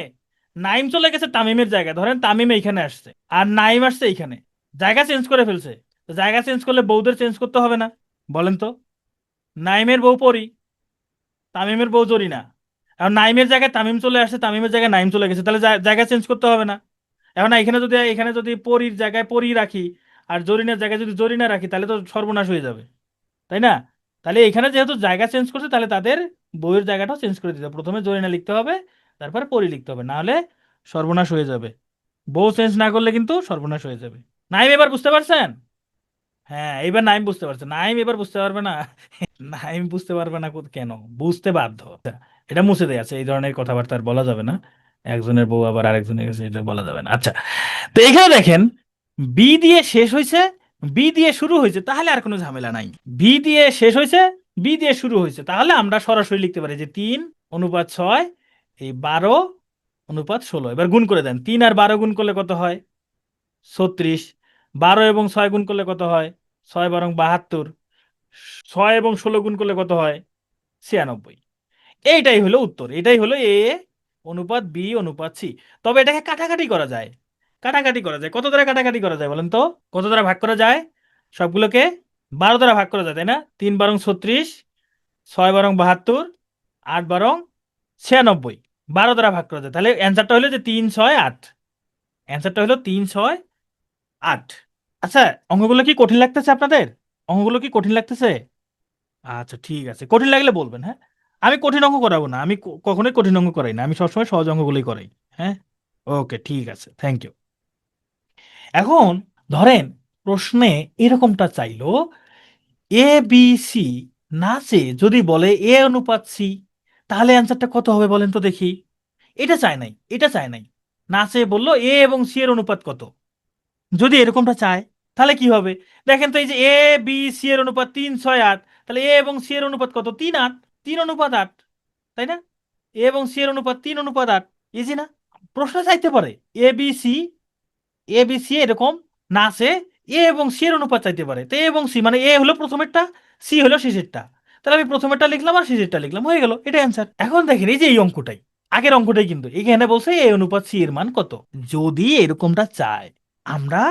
নাইম চলে গেছে তামিমের জায়গায়, ধরেন তামিম এইখানে আসছে আর নাইম আসছে এইখানে, জায়গা চেঞ্জ করে ফেলছে। তো জায়গা চেঞ্জ করলে বউদের চেঞ্জ করতে হবে না? বলেন তো। নাইমের বউ পরি, তামিমের বউ জরিনা। এখন নাইমের জায়গায় তামিম চলে আসছে, তামিমের জায়গায় নাইম চলে গেছে, তাহলে জায়গা চেঞ্জ করতে হবে না? এখন এখানে যদি পরীর জায়গায় পরী রাখি আর জরিনার জায়গায় যদি জরিনা রাখি, তাহলে তো সর্বনাশ হয়ে যাবে, তাই না? তাহলে এখানে যেহেতু জায়গা চেঞ্জ করছে, তাহলে তাদের বইয়ের জায়গাটাও চেঞ্জ করে দিতে হবে। প্রথমে জরিনা লিখতে হবে, তারপরে পরী লিখতে হবে, না হলে সর্বনাশ হয়ে যাবে। বউ চেঞ্জ না করলে কিন্তু সর্বনাশ হয়ে যাবে। নাইম এবার বুঝতে পারছেন? হ্যাঁ, এবার নাইম বুঝতে পারছে, নাইম এবার বুঝতে পারবে না। নাইম বুঝতে পারবে না কেন? বুঝতে বাধ্য। এটা মুছে দেয়, আছে এই ধরনের কথাবার্তা আর বলা যাবে না। একজনের বউ আবার আরেকজনের কাছে এটা বলা যাবে না। আচ্ছা, তো এখানে দেখেন, বি দিয়ে শেষ হয়েছে, বি দিয়ে শুরু হয়েছে, তাহলে আর কোনো ঝামেলা নাই। বি দিয়ে শেষ হয়েছে, বি দিয়ে শুরু হয়েছে, তাহলে আমরা সরাসরি লিখতে পারি যে 3:6, এই 12:16। এবার গুণ করে দেন, 3 আর 12 গুণ করলে কত হয়? 36। 12 এবং 6 গুণ করলে কত হয়? 6 12 72। 6 এবং 16 গুণ করলে কত হয়? 96। এইটাই হলো উত্তর, এটাই হলো এ অনুপাত বি অনুপাত সি। তবে এটাকে কাটাকাটি করা যায়, কাটাকাটি করা যায়। কত দ্বারা কাটাকাটি করা যায় বলেন তো? কত দ্বারা ভাগ করা যায়? সবগুলোকে 12 দ্বারা ভাগ করা যায়, তাই না? 3 12 36, 6 12 72, 8 12 96। 12 দ্বারা ভাগ করা যায়, তাহলে অ্যান্সারটা হলো যে 3 6 8। অ্যান্সারটা হলো 3 6 8। আচ্ছা, অঙ্কগুলো কি কঠিন লাগতেছে আপনাদের? অঙ্কগুলো কি কঠিন লাগতেছে? আচ্ছা ঠিক আছে, কঠিন লাগলে বলবেন, হ্যাঁ। আমি কঠিন অঙ্ক করাবো না, আমি কখনোই কঠিন অঙ্ক করাই না, আমি সবসময় সহজ অঙ্কগুলোই করাই। হ্যাঁ, ওকে ঠিক আছে, থ্যাংক ইউ। এখন ধরেন প্রশ্নে এরকমটা চাইলো, এ বি সি নাচে যদি বলে এ অনুপাত সি, তাহলে অ্যান্সারটা কত হবে বলেন তো দেখি। এটা চায় নাই, এটা চায় নাই। নাচে বললো এ এবং সি এর অনুপাত কত, যদি এরকমটা চায় তাহলে কি হবে? দেখেন তো, এই যে এ বি সি এর অনুপাত 3 6 8, তাহলে এ এবং সি এর অনুপাত কত? 3 8। 3:8, তাই না? এ এবং সি এর অনুপাত 3:8। ইজি না? প্রশ্ন চাইতে পারে A B C, A B C এরকম না আছে, এ এবং সি এর অনুপাত চাইতে পারে। তো এ এবং সি মানে এ হলো প্রথমেরটা, সি হলো শেষেরটা, তাহলে আমি প্রথমেরটা লিখলাম আর শেষেরটা লিখলাম, হয়ে গেল, এটা অ্যান্সার। এখন দেখেন এই যে এই অঙ্কটাই, আগের অঙ্কটাই কিন্তু এখানে বলছে এ অনুপাত সি এর মান কত। যদি এরকমটা চায়, আমরা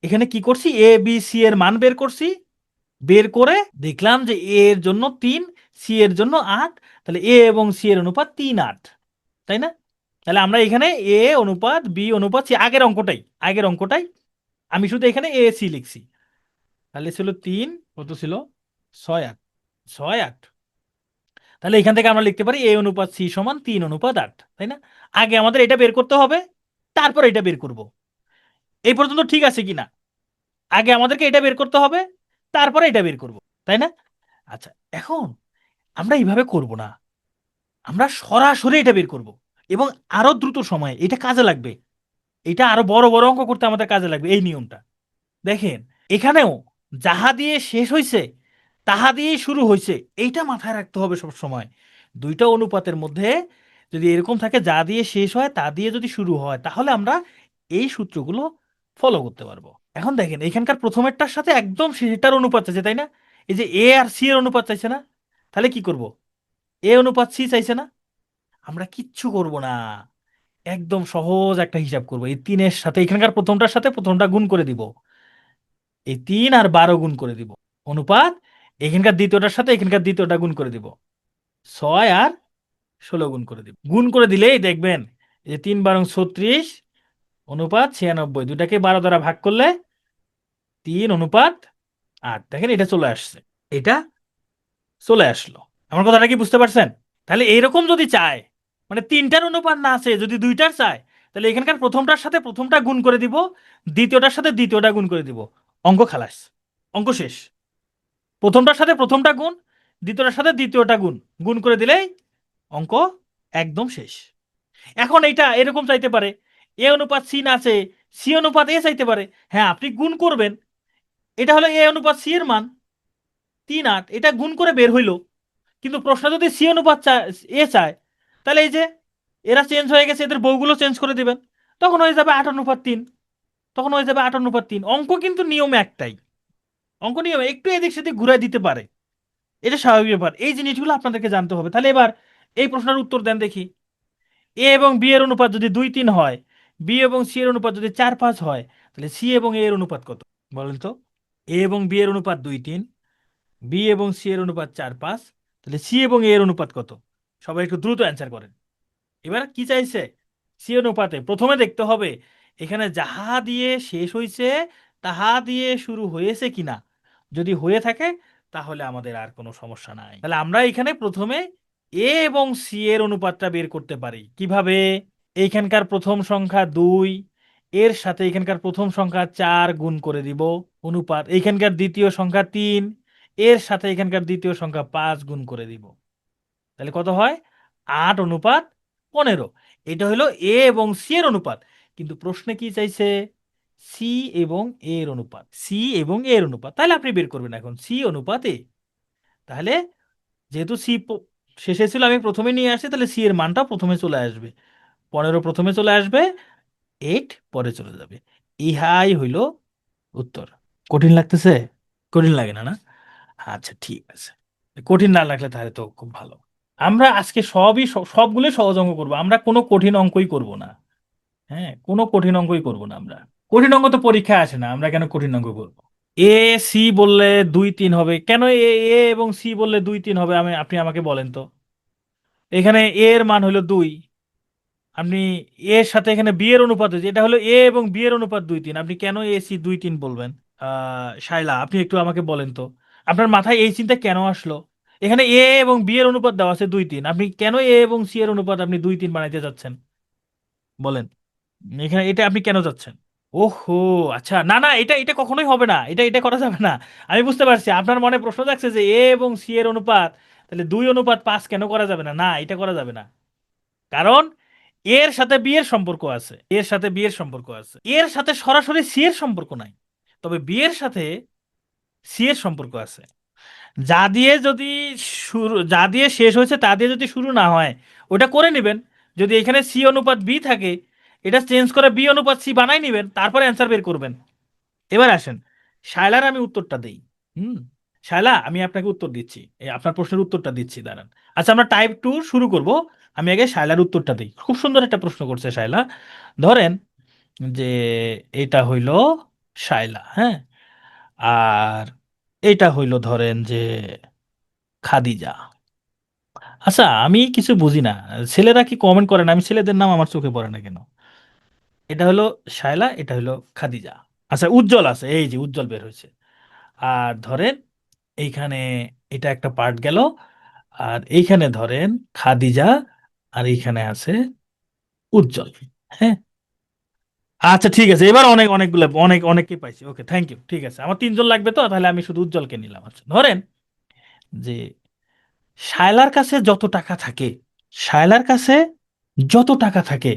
এখানে কি করছি, এ বি সি এর মান বের করছি, বের করে দেখলাম যে এ এর জন্য 3, সি এর জন্য 8, তাহলে এ এবং সি এর অনুপাত 3 8, তাই না? তাহলে আমরা এখানে এ অনুপাত বি অনুপাত সি, আগের অঙ্কটাই আমি শুধু এখানে এ সি লিখছি। তাহলে ছিল 3, কত ছিল? 6 8, 6 8। তাহলে এখান থেকে আমরা লিখতে পারি এ অনুপাত সি সমান 3:8, তাই না? আগে আমাদের এটা বের করতে হবে, তারপর এটা বের করব। এই পর্যন্ত ঠিক আছে কিনা? আগে আমাদেরকে এটা বের করতে হবে, তারপরে এটা বের করব, তাই না? আচ্ছা, এখন আমরা এইভাবে করব না, আমরা সরাসরি এটা বের করব, এবং আরো দ্রুত সময়ে এটা কাজে লাগবে। এটা আরো বড় বড় অঙ্ক করতে আমাদের কাজে লাগবে এই নিয়মটা। দেখেন, এখানেও যাহা দিয়ে শেষ হইছে তাহা দিয়েই শুরু হয়েছে, এইটা মাথায় রাখতে হবে সব সময়। দুইটা অনুপাতের মধ্যে যদি এরকম থাকে, যা দিয়ে শেষ হয় তা দিয়ে যদি শুরু হয়, তাহলে আমরা এই সূত্রগুলো ফলো করতে পারবো। এখন দেখেন, এখানকার প্রথমেরটার সাথে একদম শেষেরটার অনুপাত চাইছে, তাই না? এই যে এ আর সি এর অনুপাত চাইছে না? তাহলে কি করব? এ অনুপাত সি চাইছে না? আমরা কিচ্ছু করব না, একদম সহজ একটা হিসাব করব। এই 3-এর সাথে এখানকার প্রথমটার সাথে প্রথমটা গুণ করে দিব, এই 3 আর 12 গুণ করে দিব, অনুপাত এখানকার দ্বিতীয়টার সাথে এখানকার দ্বিতীয়টা গুণ করে দিব, 6 আর 16 গুণ করে দিব। গুণ করে দিলেই দেখবেন এই যে 3 12 36 অনুপাত 96, দুটাকে 12 দ্বারা ভাগ করলে 3:8। দেখেন এটা চলে আসছে, এটা চলে আসলো। আমার কথাটা কি বুঝতে পারছেন? তাহলে এইরকম যদি চায়, মানে তিনটার অনুপাত না আছে, যদি দুইটার চায়, তাহলে এখানকার প্রথমটার সাথে প্রথমটা গুণ করে দিব, দ্বিতীয়টার সাথে দ্বিতীয়টা গুণ করে দিব, অঙ্ক খালাস, অঙ্ক শেষ। প্রথমটার সাথে প্রথমটা গুণ, দ্বিতীয়টার সাথে দ্বিতীয়টা গুণ, গুণ করে দিলেই অঙ্ক একদম শেষ। এখন এইটা এরকম চাইতে পারে, এ অনুপাত সি না আছে, সি অনুপাত এ চাইতে পারে। হ্যাঁ, আপনি গুণ করবেন, এটা হলো এ অনুপাত সি এর মান 3 8, এটা গুণ করে বের হইলো। কিন্তু প্রশ্ন যদি সি অনুপাত এ চায়, তাহলে এই যে এরা চেঞ্জ হয়ে গেছে, এদের বউগুলো চেঞ্জ করে দিবেন, তখন হয়ে যাবে 8:3। তখন হয়ে যাবে 8:3। অঙ্ক কিন্তু নিয়মে একটাই, অঙ্ক নিয়মে একটু এদিক সেদিক ঘুরাই দিতে পারে, এটা স্বাভাবিক ব্যাপার। এই জিনিসগুলো আপনাদেরকে জানতে হবে। তাহলে এবার এই প্রশ্নের উত্তর দেন দেখি। এ এবং বি এর অনুপাত যদি 2-3 হয়, বি এবং সি এর অনুপাত যদি 4-5 হয়, তাহলে সি এবং এ এর অনুপাত কত বলেন তো? এ এবং বি এর অনুপাত 2-3, বি এবং সি এর অনুপাত 4-5, তাহলে সি এবং এ এর অনুপাত কত? সবাই একটু দ্রুত অ্যান্সার করেন। এবার কি চাইছে? সি অনুপাতে প্রথমে দেখতে হবে এখানে যাহা দিয়ে শেষ হয়েছে তাহা দিয়ে শুরু হয়েছে কিনা। যদি হয়ে থাকে তাহলে আমাদের আর কোনো সমস্যা নাই। তাহলে আমরা এখানে প্রথমে এ এবং সি এর অনুপাতটা বের করতে পারি কিভাবে? এইখানকার প্রথম সংখ্যা 2, এর সাথে এখানকার প্রথম সংখ্যা 4 গুণ করে দিব অনুপাত, এইখানকার দ্বিতীয় সংখ্যা 3, এর সাথে এখানকার দ্বিতীয় সংখ্যা 5 গুণ করে দিব। তাহলে কত হয়? 8:15। এটা হলো এ এবং সি এর অনুপাত। কিন্তু প্রশ্নে কি চাইছে? সি এবং এ এর অনুপাত। সি এবং এ এর অনুপাত তাহলে আপনি বের করবেন এখন সি অনুপাত এ। তাহলে যেহেতু সি শেষে ছিল আমি প্রথমে নিয়ে আসি, তাহলে সি এর মানটা প্রথমে চলে আসবে। 15 প্রথমে চলে আসবে, 8 পরে চলে যাবে। ইহাই হইল উত্তর। কঠিন লাগতেছে? কঠিন লাগে না, না? আচ্ছা ঠিক আছে, কঠিন না লাগলে তাহলে তো খুব ভালো। আমরা আজকে সবগুলো সহজ অঙ্ক করবো, আমরা কোনো কঠিন অঙ্কই করব না। হ্যাঁ, কোনো কঠিন অঙ্কই করব না আমরা। কঠিন অঙ্ক তো পরীক্ষায় আসে না, আমরা কেন কঠিন অঙ্ক করব? এ সি বললে 2-3 হবে কেন? এ এ এবং সি বললে 2-3 হবে, আপনি আমাকে বলেন তো। এখানে এ এর মান হলো 2, আপনি এর সাথে এখানে বি এর অনুপাত হয়েছে, এটা হলো এ এবং বি এর অনুপাত 2-3, আপনি কেন এ সি 2-3 বলবেন? শাইলা আপনি একটু আমাকে বলেন তো, আপনার মাথায় এই চিন্তা কেন আসলো? এখানে এ এবং বি এর অনুপাত দেওয়া আছে 2-3, আপনি কেন এ এবং সি এর অনুপাত আপনি 2-3 বানাইতে যাচ্ছেন বলেন? এখানে এটা আপনি কেন যাচ্ছেন? ওহো, আচ্ছা, না না, এটা এটা কখনোই হবে না, এটা এটা করা যাবে না। আমি বুঝতে পারছি আপনার মনে প্রশ্ন জাগছে যে এ এবং সি এর অনুপাত, তাহলে 2:5 কেন করা যাবে না? না, এটা করা যাবে না। কারণ এর সাথে বি এর সম্পর্ক আছে, এর সাথে বি এর সম্পর্ক আছে, এর সাথে সরাসরি সি এর সম্পর্ক নাই, তবে বি এর সাথে সি এর সম্পর্ক আছে। যা দিয়ে শেষ হয়েছে তা দিয়ে যদি শুরু না হয় ওটা করে নেবেন। যদি এখানে সি অনুপাত বি থাকে, এটা চেঞ্জ করে বি অনুপাত সি বানাই নেবেন, তারপরে অ্যান্সার বের করবেন। এবার আসেন, শায়লার আমি উত্তরটা দেই। হুম, শায়লা আমি আপনাকে উত্তর দিচ্ছি, আপনার প্রশ্নের উত্তরটা দিচ্ছি, দাঁড়ান। আচ্ছা, আমরা টাইপ 2 শুরু করব। আমি আগে শায়লার উত্তরটা দিই। খুব সুন্দর একটা প্রশ্ন করছে শায়লা। ধরেন যে এটা হইল শায়লা, হ্যাঁ, আর এটা হইল ধরেন যে খাদিজা। আচ্ছা, আমি কিছু বুঝি না, ছেলেরা কি কমেন্ট করে না? আমি ছেলেদের নাম আমার চোখে পড়ে না কেন? এটা হলো শায়লা, এটা হলো খাদিজা। আচ্ছা, উজ্জ্বল আছে, এই যে উজ্জ্বল বের হয়েছে। আর ধরেন এইখানে এটা একটা পার্ট গেল, আর এইখানে ধরেন খাদিজা, আর এইখানে আছে উজ্জ্বল। হ্যাঁ, আচ্ছা ঠিক আছে, এবার অনেকগুলো অনেককে পাইছি। ওকে, থ্যাংক ইউ। ঠিক আছে, আমার 3জন লাগবে, তো তাহলে আমি শুধু উজ্জ্বলকে নিলাম। আচ্ছা, ধরেন যে শায়লার কাছে যত টাকা থাকে, শায়লার কাছে যত টাকা থাকে,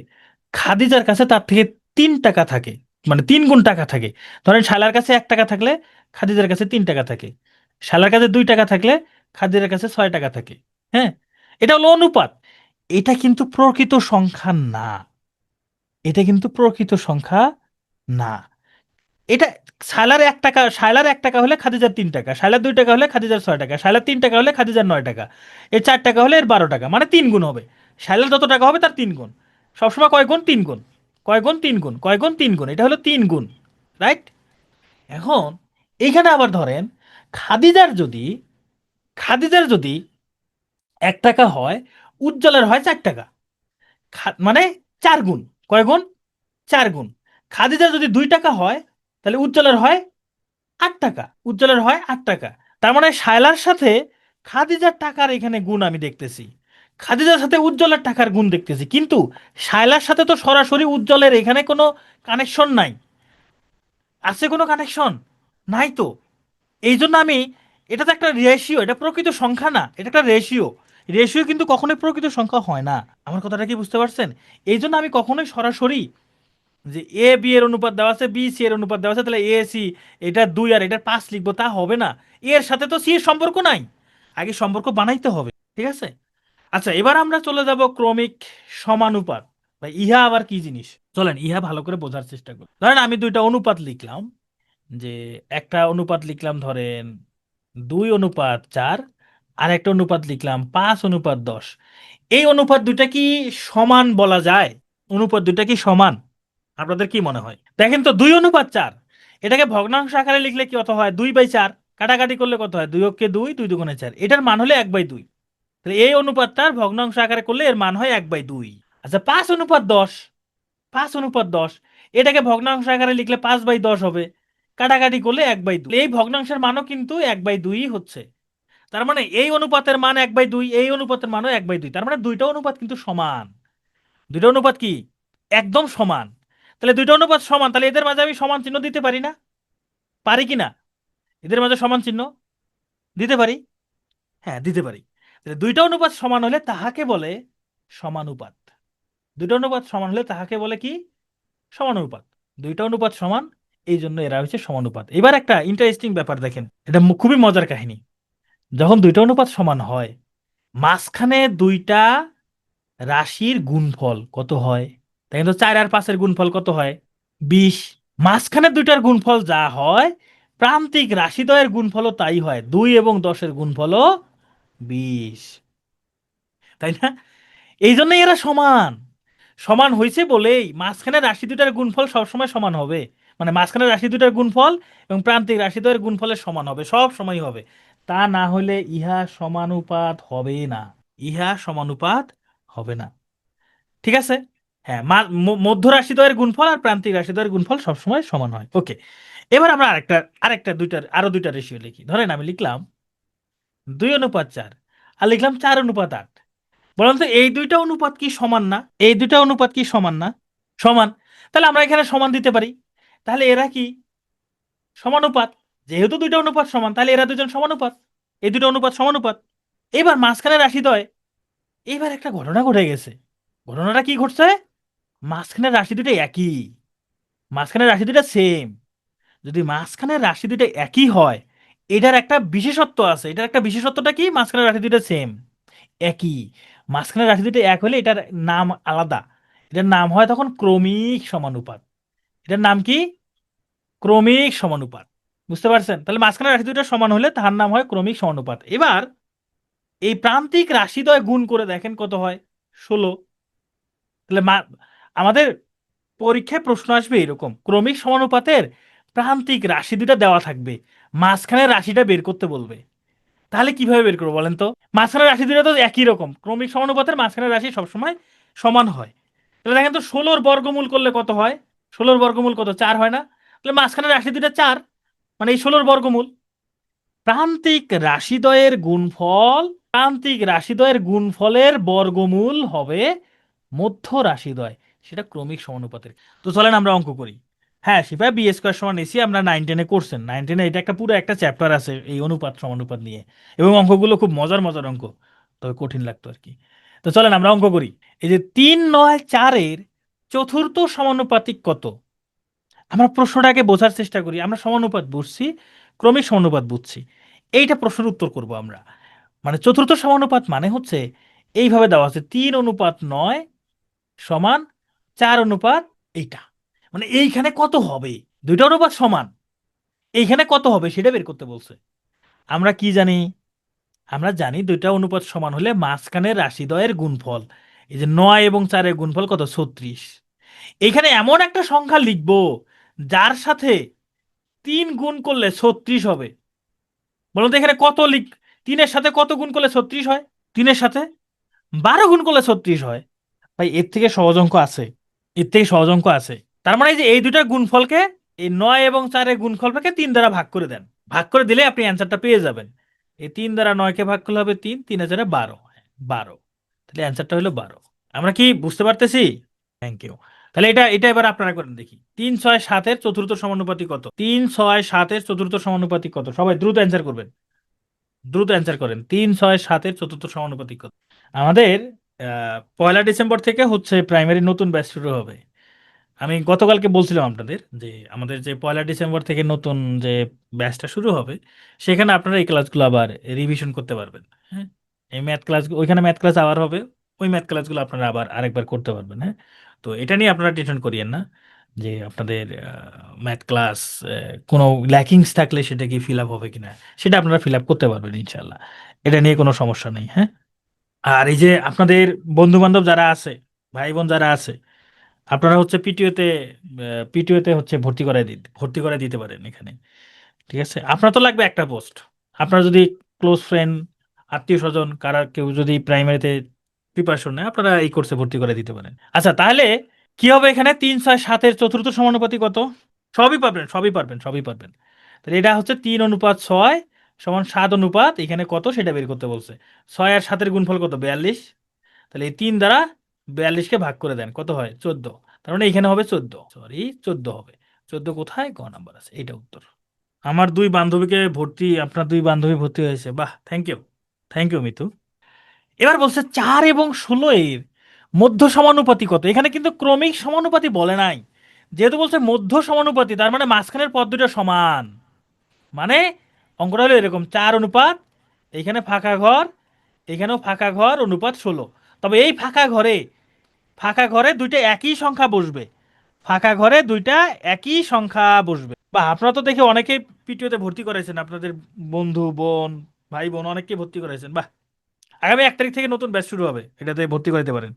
খাদিজার কাছে তার থেকে 3 টাকা থাকে, মানে 3 গুণ টাকা থাকে। ধরেন শায়লার কাছে 1 টাকা থাকলে খাদিজার কাছে 3 টাকা থাকে, শায়লার কাছে 2 টাকা থাকলে খাদিজার কাছে 6 টাকা থাকে। হ্যাঁ, এটা হলো অনুপাত। এটা কিন্তু প্রকৃত সংখ্যা না, এটা কিন্তু প্রকৃত সংখ্যা না। এটা শায়লার 1 টাকা হলে খাদিজার 3 টাকা, শায়লার 2 টাকা হলে খাদিজার 6 টাকা, শায়লার 3 টাকা হলে খাদিজার 9 টাকা, এর 4 টাকা হলে এর 12 টাকা, মানে 3 গুণ হবে। শায়লার যত টাকা হবে তার 3 গুণ। সবসময় কয় গুণ? 3 গুণ। কয় গুণ? 3 গুণ। কয় গুণ? 3 গুণ। এটা হলো 3 গুণ, রাইট? এখন এইখানে আবার ধরেন খাদিজার যদি খাদিজার যদি 1 টাকা হয়, উজ্জ্বলের হয় 4 টাকা, মানে 4 গুণ। কয় গুণ? 4 গুণ। খাদিজার যদি 2 টাকা হয়, তাহলে উজ্জ্বলের হয় 8 টাকা, উজ্জ্বলের হয় 8 টাকা। তার মানে শায়লার সাথে খাদিজার টাকার এখানে গুণ আমি দেখতেছি, খাদিজার সাথে উজ্জ্বলের টাকার গুণ দেখতেছি, কিন্তু শায়লার সাথে তো সরাসরি উজ্জ্বলের এখানে কোনো কানেকশন নাই। আছে কোনো কানেকশন? নাই তো। এই জন্য আমি, এটা তো একটা রেশিও, এটা প্রকৃত সংখ্যা না, এটা একটা রেশিও। রেশিও কিন্তু কখনোই প্রকৃত সংখ্যা হয় না। আমার কথাটা কি বুঝতে পারছেন? এই জন্য আমি কখনোই সরাসরি যে এ বি এর অনুপাত দেওয়া আছে, বি সি এর অনুপাত দেওয়া আছে, তাহলে এ সি এটা 2 আর এটা 5 লিখবো, তা হবে না। এর সাথে তো সি এর সম্পর্ক নাই, আগে সম্পর্ক বানাইতে হবে। ঠিক আছে? আচ্ছা, এবার আমরা চলে যাব ক্রমিক সমানুপাত। ভাই, ইহা আবার কি জিনিস? চলেন ইহা ভালো করে বোঝার চেষ্টা করি। ধরেন আমি 2টা অনুপাত লিখলাম, যে একটা অনুপাত লিখলাম ধরেন 2:4, আর একটা অনুপাত লিখলাম 5:10। এই অনুপাত দুইটা কি সমান বলা যায়? অনুপাত দুইটা কি সমান? আপনাদের কি মনে হয়? দেখেন তো, 2:4। এটাকে ভগ্নাংশ আকারে লিখলে কি কত হয়? 2/4। কাটাকাটি করলে কত হয়? 2 × 2 2 × 4। এটার মান হলে 1/2। তাহলে এই অনুপাতটার ভগ্নাংশ আকারে করলে এর মান হয় 1/2। আচ্ছা, 5:10। 5:10 এটাকে ভগ্নাংশ আকারে লিখলে 5/10 হবে। কাটাকাটি করলে 1/2। এই ভগ্নাংশের মানও কিন্তু 1/2 হচ্ছে। তার মানে এই অনুপাতের মান 1/2, এই অনুপাতের মানও 1/2। তার মানে দুইটা অনুপাত কিন্তু সমান। দুইটা অনুপাত কি একদম সমান। তাহলে দুইটা অনুপাত সমান, তাহলে এদের মাঝে আমি সমান চিহ্ন দিতে পারি না? পারি কি না? এদের মাঝে সমান চিহ্ন দিতে পারি? হ্যাঁ, দিতে পারি। তাহলে দুইটা অনুপাত সমান হলে তাহাকে বলে সমানুপাত। দুইটা অনুপাত সমান হলে তাহাকে বলে কি? সমানুপাত। দুইটা অনুপাত সমান, এই জন্য এরা হচ্ছে সমানুপাত। এবার একটা ইন্টারেস্টিং ব্যাপার দেখেন, এটা খুবই মজার কাহিনী। যখন দুইটা অনুপাত সমান হয়, মাঝখানে দুইটা রাশির গুণফল কত হয়? তাই কিন্তু 4 আর 5-এর গুণফল কত হয়? 20। মাঝখানে দুইটার গুণফল যা হয়, প্রান্তিক রাশিদ্বয়ের গুণফলও তাই হয়। 2 এবং 10-এর গুণফলও 20। তাই না? এই জন্যই এরা সমান। সমান হয়েছে বলেই মাঝখানে রাশি দুটার গুণফল সবসময় সমান হবে। মানে মাঝখানে রাশি দুটার গুণফল এবং প্রান্তিক রাশি দ্বয়ের গুণফলের সমান হবে, সব সময় হবে। তা না হলে ইহা সমানুপাত হবে না। ইহা সমানুপাত হবে না। ঠিক আছে? হ্যাঁ, মধ্য রাশিদ্বয়ের গুণফল আর প্রান্তিক রাশিদ্বয়ের গুণফল সবসময় সমান হয়। ওকে। এবার আমরা আরো দুইটা রেশিও লিখি। ধরেন আমি লিখলাম 2:4 আর লিখলাম 4:8। বলুন তো, এই দুইটা অনুপাত কি সমান না? এই দুইটা অনুপাত কি সমান না? সমান। তাহলে আমরা এখানে সমান দিতে পারি। তাহলে এরা কি সমানুপাত? যেহেতু দুইটা অনুপাত সমান, তাহলে এরা দুজন সমানুপাত। এই দুটো অনুপাত সমানুপাত। এবার মাঝখানে রাশিদ্বয়, এবার একটা ঘটনা ঘটে গেছে। ঘটনাটা কি ঘটছে? মাঝখানের রাশি দুটো একই। মাঝখানের রাশি দুটো সেম। যদি মাঝখানের রাশি দুটো একই হয়, এটার একটা বিশেষত্ব আছে। এটার একটা বিশেষত্বটা কি? মাঝখানের রাশি দুটো সেম, একই। মাঝখানের রাশি দুটো এক হলে এটার নাম আলাদা। এটার নাম হয় তখন ক্রমিক সমানুপাত। এটার নাম কি? ক্রমিক সমানুপাত। বুঝতে পারছেন? তাহলে মাঝখানের রাশি দুটো সমান হলে তার নাম হয় ক্রমিক সমানুপাত। এবার এই প্রান্তিক রাশিদ্বয় গুণ করে দেখেন কত হয়? 16। তাহলে আমাদের পরীক্ষায় প্রশ্ন আসবে এরকম, ক্রমিক সমানুপাতের প্রান্তিক রাশি দুটা দেওয়া থাকবে, মাঝখানের রাশিটা বের করতে বলবে। তাহলে কিভাবে বের করবো বলেন তো? মাঝখানের রাশি দুটো তো একই রকম, ক্রমিক সমানুপাতের মাঝখানের রাশি সবসময় সমান হয়। তাহলে দেখেন তো, 16-র বর্গমূল করলে কত হয়? 16-র বর্গমূল কত? 4 হয় না? তাহলে মাঝখানের রাশি দুটো 4, মানে এই 16-র বর্গমূল। প্রান্তিক রাশিদ্বয়ের গুণফল, প্রান্তিক রাশিদ্বয়ের গুণফলের বর্গমূল হবে মধ্য রাশিদ্বয়। সেটা ক্রমিক সমানুপাতের। তো চলেন আমরা অঙ্ক করি। হ্যাঁ শিফা, বি² = AC আমরা 9-10-এ করছেন। 9-10-এ এটা একটা পুরো একটা চ্যাপ্টার আছে এই অনুপাত সমানুপাত নিয়ে, এবং অঙ্কগুলো খুব মজার মজার অঙ্ক, তবে কঠিন লাগতো আর কি। তো চলেন আমরা অঙ্ক করি। এই যে 3, 9, 4-এর চতুর্থ সমানুপাতিক কত? আমরা প্রশ্নটাকে বোঝার চেষ্টা করি। আমরা সমানুপাত বুঝছি, ক্রমিক সমানুপাত বুঝছি, এইটা প্রশ্নের উত্তর করব আমরা। মানে চতুর্থ সমানুপাত মানে হচ্ছে এইভাবে দেওয়া আছে 3:9 সমান 4 এইটা। মানে এইখানে কত হবে? দুইটা অনুপাত সমান, এইখানে কত হবে সেটা বের করতে বলছে। আমরা কি জানি? আমরা জানি দুইটা অনুপাত সমান হলে মাঝখানের রাশিদ্বয়ের গুণফল, এই যে 9 এবং 4-এর গুণফল কত? 36। এইখানে এমন একটা সংখ্যা লিখবো যার সাথে 3 গুণ করলে 36 হবে। বলুন তো এখানে কত 3-এর সাথে কত গুণ করলে 36 হয়? 3-এর সাথে 12 গুণ করলে 36 হয়। ভাই, এর থেকে সহজ অঙ্ক আছে? এর থেকে সহজ অঙ্ক আছে? তার মানে এই যে এই দুটার গুণফলকে, এই 9 এবং 4-এর গুণফলকে 3 দ্বারা ভাগ করে দেন। ভাগ করে দিলে আপনি অ্যান্সারটা পেয়ে যাবেন। এই 3 দ্বারা 9-কে ভাগ করলে হবে 3, 3 × 4 = 12। 12, তাহলে অ্যান্সারটা হলো 12। আমরা কি বুঝতে পারতেছি? Thank you. তাহলে এটা এটা এবার আপনারা করেন দেখি। 3, 6, 7-এর চতুর্থ সমানুপাতিক কত? 3, 6, 7-এর চতুর্থ সমানুপাতিক কত? সবাই দ্রুত অ্যান্সার করবেন। দ্রুত অ্যান্সার করেন। 3, 6, 7-এর চতুর্থ সমানুপাতিক কত? আমাদের 1 ডিসেম্বর থেকে হচ্ছে প্রাইমারি নতুন ব্যাচ শুরু হবে। আমি গতকালকে বলছিলাম আপনাদের যে আমাদের যে 1 ডিসেম্বর থেকে নতুন যে ব্যাচটা শুরু হবে, সেখানে আপনারা এই ক্লাসগুলো আবার রিভিশন করতে পারবেন। হ্যাঁ, এই ম্যাথ ক্লাস, ওইখানে ম্যাথ ক্লাস আবার হবে, ওই ম্যাথ ক্লাসগুলো আপনারা আবার আরেকবার করতে পারবেন। হ্যাঁ, তো এটা নিয়ে আপনারা টেনশন করিয়েন না। যে আপনাদের ম্যাথ ক্লাস কোনো ল্যাকিংস থাকলে সেটা কি ফিল আপ হবে কিনা, সেটা আপনারা ফিল আপ করতে পারবেন ইনশাল্লাহ। এটা নিয়ে কোনো সমস্যা নেই, হ্যাঁ। আর এই যে আপনাদের বন্ধু বান্ধব যারা আছে, ভাই বোন যারা আছে, আপনারা হচ্ছে পিটিওতে হচ্ছে ভর্তি করে দিতে পারেন এখানে। ঠিক আছে, আপনার তো লাগবে একটা পোস্ট। আপনার যদি ক্লোজ ফ্রেন্ড, আত্মীয় স্বজন কারা কেউ যদি প্রাইমারিতে প্রিপারেশন নেয়, আপনারা এই কোর্সে ভর্তি করে দিতে পারেন। আচ্ছা, তাহলে কি হবে এখানে? 3, 6, 7-এর চতুর্থ সমানুপাতি কত? সবই পারবেন, সবই পারবেন, সবই পারবেন। তাহলে এটা হচ্ছে 3:6 সমান 7 এখানে কত সেটা বের করতে বলছে। 6 আর 7-এর গুণফল কত? 42। তাহলে এই 3 দ্বারা 42কে ভাগ করে দেন, কত হয়? 14। তার মানে এখানে হবে 14, সরি 14 হবে। 14 কোথায়? গ নাম্বার আছে, এটা উত্তর। আমার আপনার 2 বান্ধবী ভর্তি হয়েছে, বাহ, thank you, thank you Mitu. এবার বলছে 4 এবং 16 এর মধ্য সমানুপাতি কত। এখানে কিন্তু ক্রমিক সমানুপাতি বলে নাই, যেহেতু বলছে মধ্য সমানুপাতি, তার মানে মাঝখানের পদ দুটো সমান। মানে অঙ্কটা হলো এরকম: 4 অনুপাত, এইখানে ফাঁকা ঘর, এখানেও ফাঁকা ঘর, অনুপাত 16। তবে এই ফাঁকা ঘরে দুইটা একই সংখ্যা বসবে। ফাঁকা ঘরে দুইটা একই সংখ্যা বসবে। বা আপনারা তো দেখে অনেকে পিটিওতে ভর্তি করেছেন, আপনাদের বন্ধু বোন, ভাই বোন অনেককে ভর্তি করেছেন, বাহ। আগামী 1 তারিখ থেকে নতুন ব্যাচ শুরু হবে, এটাতে ভর্তি করতে পারেন।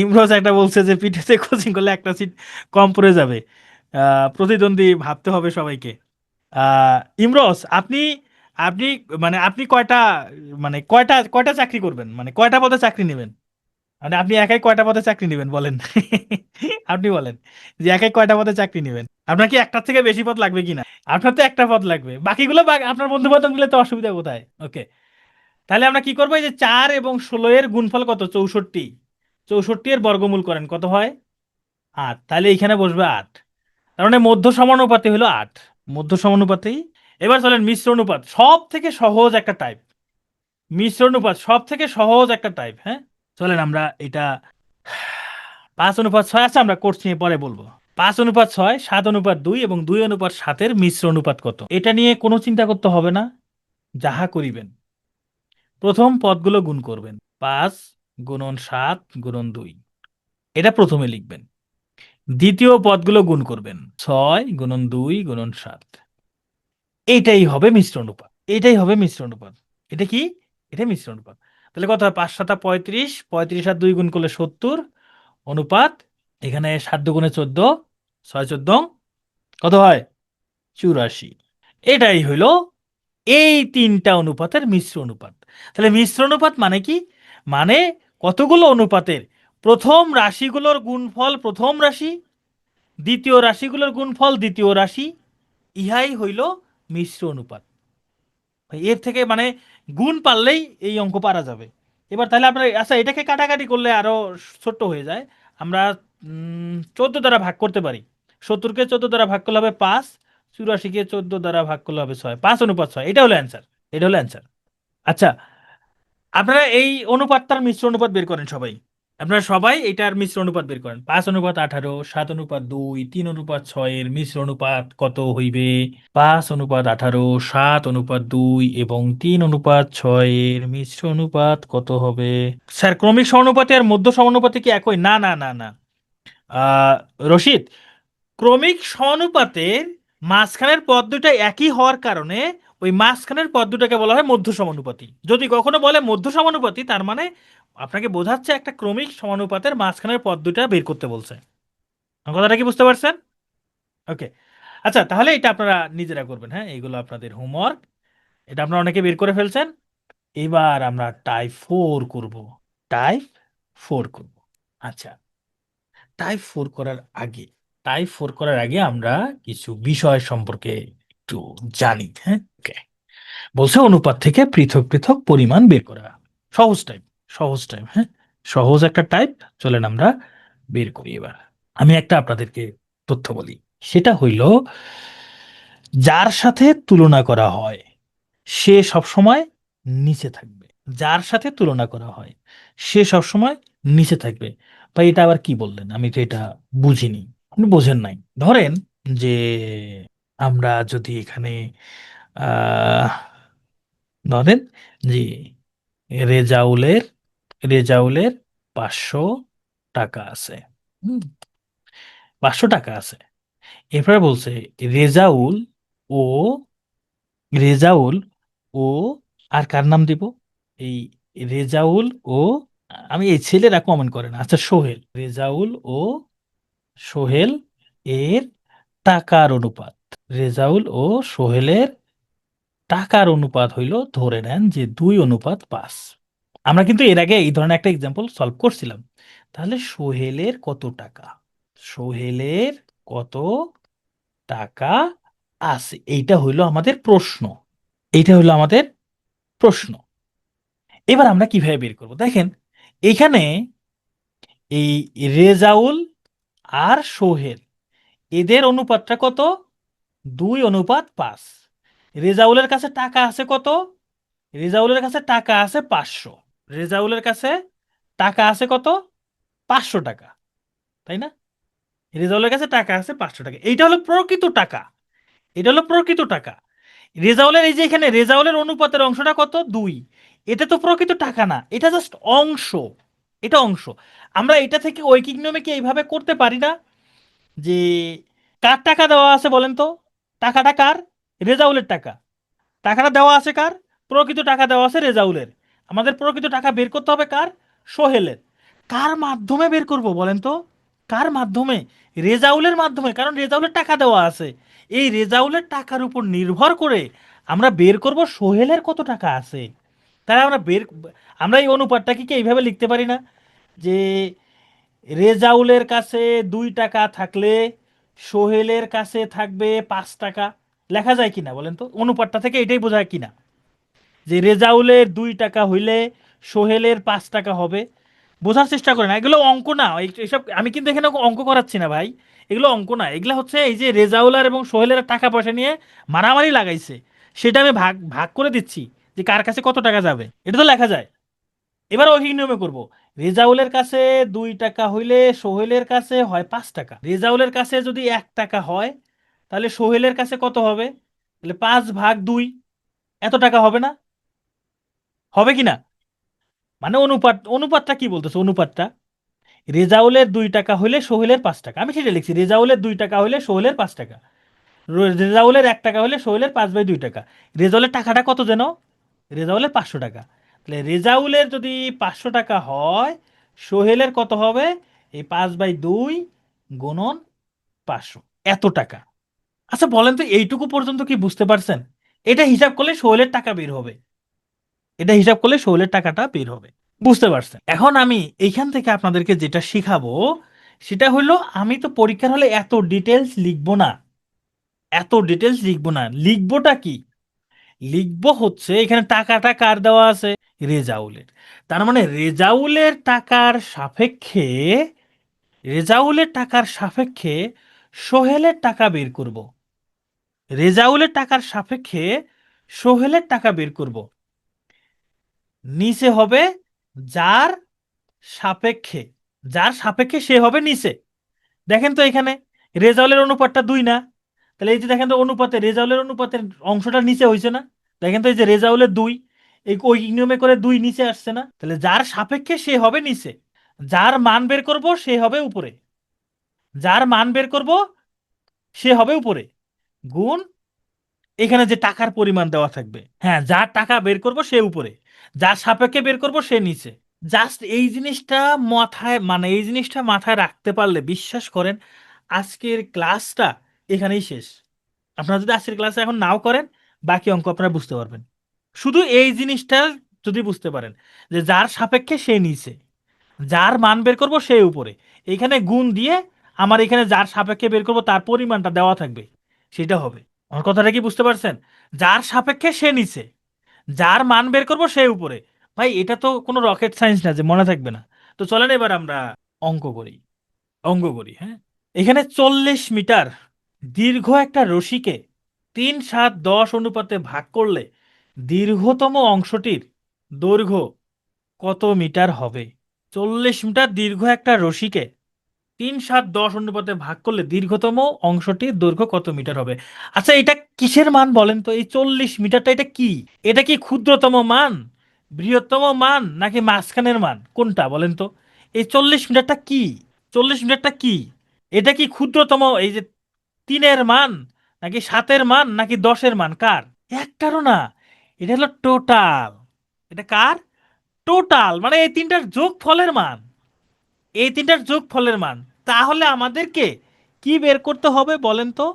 ইমরোজ একটা বলছে যে পিটিওতে কোচিং করলে একটা সিট কম পড়ে যাবে। প্রতিদ্বন্দ্বী ভাবতে হবে সবাইকে। ইমরোজ, আপনি আপনি মানে আপনি কয়টা কয়টা চাকরি করবেন, মানে কয়টা পদে চাকরি নেবেন? মানে আপনি একাই কয়টা পদে চাকরি নেবেন বলেন? আপনি বলেন যে একাই কয়টা পদে চাকরি নেবেন। আপনার কি একটার থেকে বেশি পদ লাগবে কিনা? আপনার তো একটা পদ লাগবে, বাকিগুলো আপনার বন্ধু বান্ধব মিলে তো অসুবিধা কোথায়? ওকে, তাহলে আমরা কি করবো? এই যে 4 এবং 16 এর গুণফল কত? 64। 64 এর বর্গমূল করেন, কত হয়? 8। তাহলে এখানে বসবে 8। তার মানে মধ্য সমানুপাতি হলো 8। মধ্য সমানুপাতি। এবার চলেন মিশ্র অনুপাত, সব থেকে সহজ একটা টাইপ। মিশ্র অনুপাত সব থেকে সহজ একটা টাইপ, হ্যাঁ। চলেন আমরা এটা 5:6, আচ্ছা আমরা কোর্স নিয়ে পরে বলবো। 5:6, 7:2 এবং 2:7-এর মিশ্র অনুপাত কত? এটা নিয়ে কোনো চিন্তা করতে হবে না। যাহা করিবেন, প্রথম পদগুলো গুণ করবেন। 5 গুণন 7 গুণন 2, এটা প্রথমে লিখবেন। দ্বিতীয় পদগুলো গুণ করবেন, 6 গুণন 2 গুণন 7। এইটাই হবে মিশ্র অনুপাত, এটাই হবে মিশ্র অনুপাত। এটা কি? এটা মিশ্র অনুপাত। তাহলে কত হয়? 5 7 35, 35 আর 2 গুণ করলে 70, অনুপাত এখানে 7 2 গুণে 14, 6 14 কত হয়? 84। এটাই হইল এই 3টা অনুপাতের মিশ্র অনুপাত। তাহলে মিশ্র অনুপাত মানে কি? মানে কতগুলো অনুপাতের প্রথম রাশিগুলোর গুণফল প্রথম রাশি, দ্বিতীয় রাশিগুলোর গুণফল দ্বিতীয় রাশি, ইহাই হইল মিশ্র অনুপাত। এর থেকে মানে গুণ পারলেই এই অঙ্ক পারা যাবে। এবার তাহলে আপনার, আচ্ছা এটাকে কাটাকাটি করলে আরো ছোট্ট হয়ে যায়। আমরা 14 দ্বারা ভাগ করতে পারি। 70-কে 14 দ্বারা ভাগ করলে হবে 5, 84-কে 14 দ্বারা ভাগ করলে হবে 6। 5:6, এটা হলো অ্যান্সার, এটা হলো অ্যান্সার। আচ্ছা, আপনারা এই অনুপাতটার মিশ্র অনুপাত বের করেন সবাই। আপনারা সবাই এটার মিশ্র অনুপাত বের করেন। 5:18, 7:2, 3:6-এর মিশ্র অনুপাত কত হইবে? 5:18, 7:2 এবং 3:6-এর মিশ্র অনুপাত কত হবে? স্যার, ক্রমিক সমানুপাতি আর মধ্য সমানুপাতি কি একই? না, না, না, না। আহ রশিদ, ক্রমিক সমানুপাতের মাঝখানের পদ দুটা একই হওয়ার কারণে ওই মাঝখানের পদ দুটাকে বলা হয় মধ্য সমানুপাতি। যদি কখনো বলে মধ্য সমানুপাতি, তার মানে আপনাকে বোঝাচ্ছে একটা ক্রমিক সমানুপাতের মাঝখানের পদ দুটা বের করতে বলছে। আমার কথাটা কি বুঝতে পারছেন? ওকে। আচ্ছা, তাহলে এটা আপনারা নিজেরা করবেন, হ্যাঁ, এইগুলো আপনাদের হোমওয়ার্ক। এটা আপনারা অনেকে বের করে ফেলছেন। এবার আমরা টাইপ 4 করব। টাইপ 4 করব। আচ্ছা, টাইপ 4 করার আগে টাইপ 4 করার আগে আমরা কিছু বিষয় সম্পর্কে একটু জানি, হ্যাঁ। ওকে, বলছে অনুপাত থেকে পৃথক পৃথক পরিমাণ বের করা। সহজ টাইপ, সহজ টাইপ, হ্যাঁ, সহজ একটা টাইপ। চলেন আমরা বের করি এবার। আমি একটা আপনাদেরকে তথ্য বলি, সেটা হইল যার সাথে তুলনা করা হয় সে সবসময় নিচে থাকবে। যার সাথে তুলনা করা হয় সে সবসময় নিচে থাকবে। ভাই, এটা আবার কি বললেন? আমি তো এটা বুঝিনি। আপনি বোঝেন নাই। ধরেন যে আমরা যদি এখানে আহ ধরেন যে রেজাউলের রেজাউলের 500 টাকা আছে। হুম, 500 টাকা আছে। এরপরে বলছে রেজাউল ও রেজাউল ও আর কার নাম দিব? এই রেজাউল ও, আমি এই ছেলেরা কমেন্ট করে না, আচ্ছা সোহেল, রেজাউল ও সোহেল এর টাকার অনুপাত। রেজাউল ও সোহেলের টাকার অনুপাত হইল, ধরে নেন যে 2:5। আমরা কিন্তু এর আগে এই ধরনের একটা এক্সাম্পল সলভ করছিলাম। তাহলে সোহেলের কত টাকা, সোহেলের কত টাকা আছে, এইটা হইলো আমাদের প্রশ্ন, এইটা হলো আমাদের প্রশ্ন। এবার আমরা কিভাবে বের করব দেখেন, এখানে এই রেজাউল আর সোহেল এদের অনুপাতটা কত? 2:5। রেজাউলের কাছে টাকা আছে কত? রেজাউলের কাছে টাকা আছে 500। রেজাউলের কাছে টাকা আছে কত? 500 টাকা, তাই না? রেজাউলের কাছে টাকা আছে 500 টাকা, এইটা হলো প্রকৃত টাকা, এটা হলো প্রকৃত টাকা। রেজাউলের এই যে এখানে রেজাউলের অনুপাতের অংশটা কত? 2। এটা তো প্রকৃত টাকা না, এটা জাস্ট অংশ, এটা অংশ। আমরা এটা থেকে ঐকিক নিয়মে কি এইভাবে করতে পারি না যে কার টাকা দেওয়া আছে বলেন তো? টাকাটা কার? রেজাউলের টাকা। টাকাটা দেওয়া আছে কার? প্রকৃত টাকা দেওয়া আছে রেজাউলের। আমাদের প্রকৃত টাকা বের করতে হবে কার? সোহেলের। কার মাধ্যমে বের করব বলেন তো? কার মাধ্যমে? রেজাউলের মাধ্যমে, কারণ রেজাউলের টাকা দেওয়া আছে। এই রেজাউলের টাকার উপর নির্ভর করে আমরা বের করব সোহেলের কত টাকা আছে। তাই আমরা এই অনুপাতটাকে কি এইভাবে লিখতে পারি না যে রেজাউলের কাছে 2 টাকা থাকলে সোহেলের কাছে থাকবে 5 টাকা? লেখা যায় কিনা বলেন তো? অনুপাতটা থেকে এটাই বোঝা কিনা যে রেজাউলের 2 টাকা হইলে সোহেলের 5 টাকা হবে? বোঝার চেষ্টা করেন, এগুলো অঙ্ক না। এইসব আমি কিন্তু এখানে অঙ্ক করাচ্ছি না ভাই, এগুলো অঙ্ক না, এগুলো হচ্ছে এই যে রেজাউলার এবং সোহেলের টাকা পয়সা নিয়ে মারামারি লাগাইছে, সেটা আমি ভাগ ভাগ করে দিচ্ছি যে কার কাছে কত টাকা যাবে, এটা তো লেখা যায়। এবার ওই নিয়মে করব। রেজাউলের কাছে 2 টাকা হইলে সোহেলের কাছে হয় 5 টাকা। রেজাউলের কাছে যদি 1 টাকা হয় তাহলে সোহেলের কাছে কত হবে? তাহলে 5/2 এত টাকা হবে না? হবে কি না? মানে অনুপাতটা কি বলতেছে? অনুপাতটা রেজাউলের 2 টাকা হইলে সোহেলের 5 টাকা, আমি সেটা লিখছি, রেজাউলের 2 টাকা হইলে সোহেলের 5 টাকা। রেজাউলের 1 টাকা হইলে সোহেলের 5/2 টাকা। রেজাউলের টাকাটা কত যেন? রেজাউলের 500 টাকা। তাহলে রেজাউলের যদি 500 টাকা হয়, সোহেলের কত হবে? এই 5/2 গুণন 500, এত টাকা। আচ্ছা বলেন তো, এইটুকু পর্যন্ত কি বুঝতে পারছেন? এটা হিসাব করলে সোহেলের টাকা বের হবে, এটা হিসাব করলে সোহেলের টাকাটা বের হবে। বুঝতে পারছেন? এখন আমি এইখান থেকে আপনাদেরকে যেটা শিখাবো সেটা হলো, আমি তো পরীক্ষার হলে এত ডিটেলস লিখবো না, এত ডিটেলস লিখবো না। লিখবোটা কি? লিখবো হচ্ছে এখানে টাকাটা কার দেওয়া আছে? রেজাউলের। তার মানে রেজাউলের টাকার সাপেক্ষে সোহেলের টাকা বের করব। রেজাউলের টাকার সাপেক্ষে সোহেলের টাকা বের করব। নিচে হবে যার সাপেক্ষে, যার সাপেক্ষে সে হবে নিচে। দেখেন তো এখানে রেজাউলের অনুপাতটা 2 না? তাহলে এই যে দেখেন তো অনুপাতে, রেজাউলের অনুপাতের অংশটা নিচে হয়েছে না? দেখেন তো এই যে রেজাউলের 2, এই ওই নিয়মে করে 2 নিচে আসছে না? তাহলে যার সাপেক্ষে সে হবে নিচে, যার মান বের করব সে হবে উপরে, যার মান বের করব সে হবে উপরে, গুণ এখানে যে টাকার পরিমাণ দেওয়া থাকবে, হ্যাঁ যার টাকা বের করব সে উপরে, যার সাপেক্ষে বের করব সে নিচে। জাস্ট এই জিনিসটা মাথায়, মানে এই জিনিসটা মাথায় রাখতে পারলে বিশ্বাস করেন আজকের ক্লাসটা এখানেই শেষ। আপনারা যদি আজকের ক্লাসে এখন নাও করেন, বাকি অঙ্ক আপনারা বুঝতে পারবেন। শুধু এই জিনিসটা যদি বুঝতে পারেন যে যার সাপেক্ষে সে নিচে, যার মান বের করব সে উপরে, এইখানে গুণ দিয়ে আমার এখানে যার সাপেক্ষে বের করব তার পরিমাণটা দেওয়া থাকবে, সেটা হবে। আমার কথাটা কি বুঝতে পারছেন? যার সাপেক্ষে সে নিচে, যার মান বের করব সে উপরে। ভাই এটা তো কোনো রকেট সায়েন্স না যে মনে থাকবে না। তো চলেন এবার আমরা অঙ্ক করি, অঙ্ক করি, হ্যাঁ। এখানে 40 মিটার দীর্ঘ একটা রশিকে 3/7 অনুপাতে ভাগ করলে দীর্ঘতম অংশটির দৈর্ঘ্য কত মিটার হবে? 40 মিটার দীর্ঘ একটা রশিকে 3/7 অনুপাতে ভাগ করলে দীর্ঘতম অংশটির দৈর্ঘ্য কত মিটার হবে? আচ্ছা এটা কিসের মান বলেন তো? এই 40 মিটারটা এটা কি? এটা কি ক্ষুদ্রতম মান, বৃহত্তম মান, নাকি মাঝখানের মান? কোনটা বলেন তো? এই 40 মিটারটা কি? 40 মিটারটা কি? এটা কি ক্ষুদ্রতম এই যে 3-এর মান, নাকি 7-এর মান, নাকি 10-এর মান, কার? একটারও না। এটা হলো টোটাল। এটা কার? টোটাল, মানে এই তিনটার যোগফলের মান। এই তিনটার যোগফলের মান। তাহলে আমাদেরকে কি বের করতে হবে বলেন তো?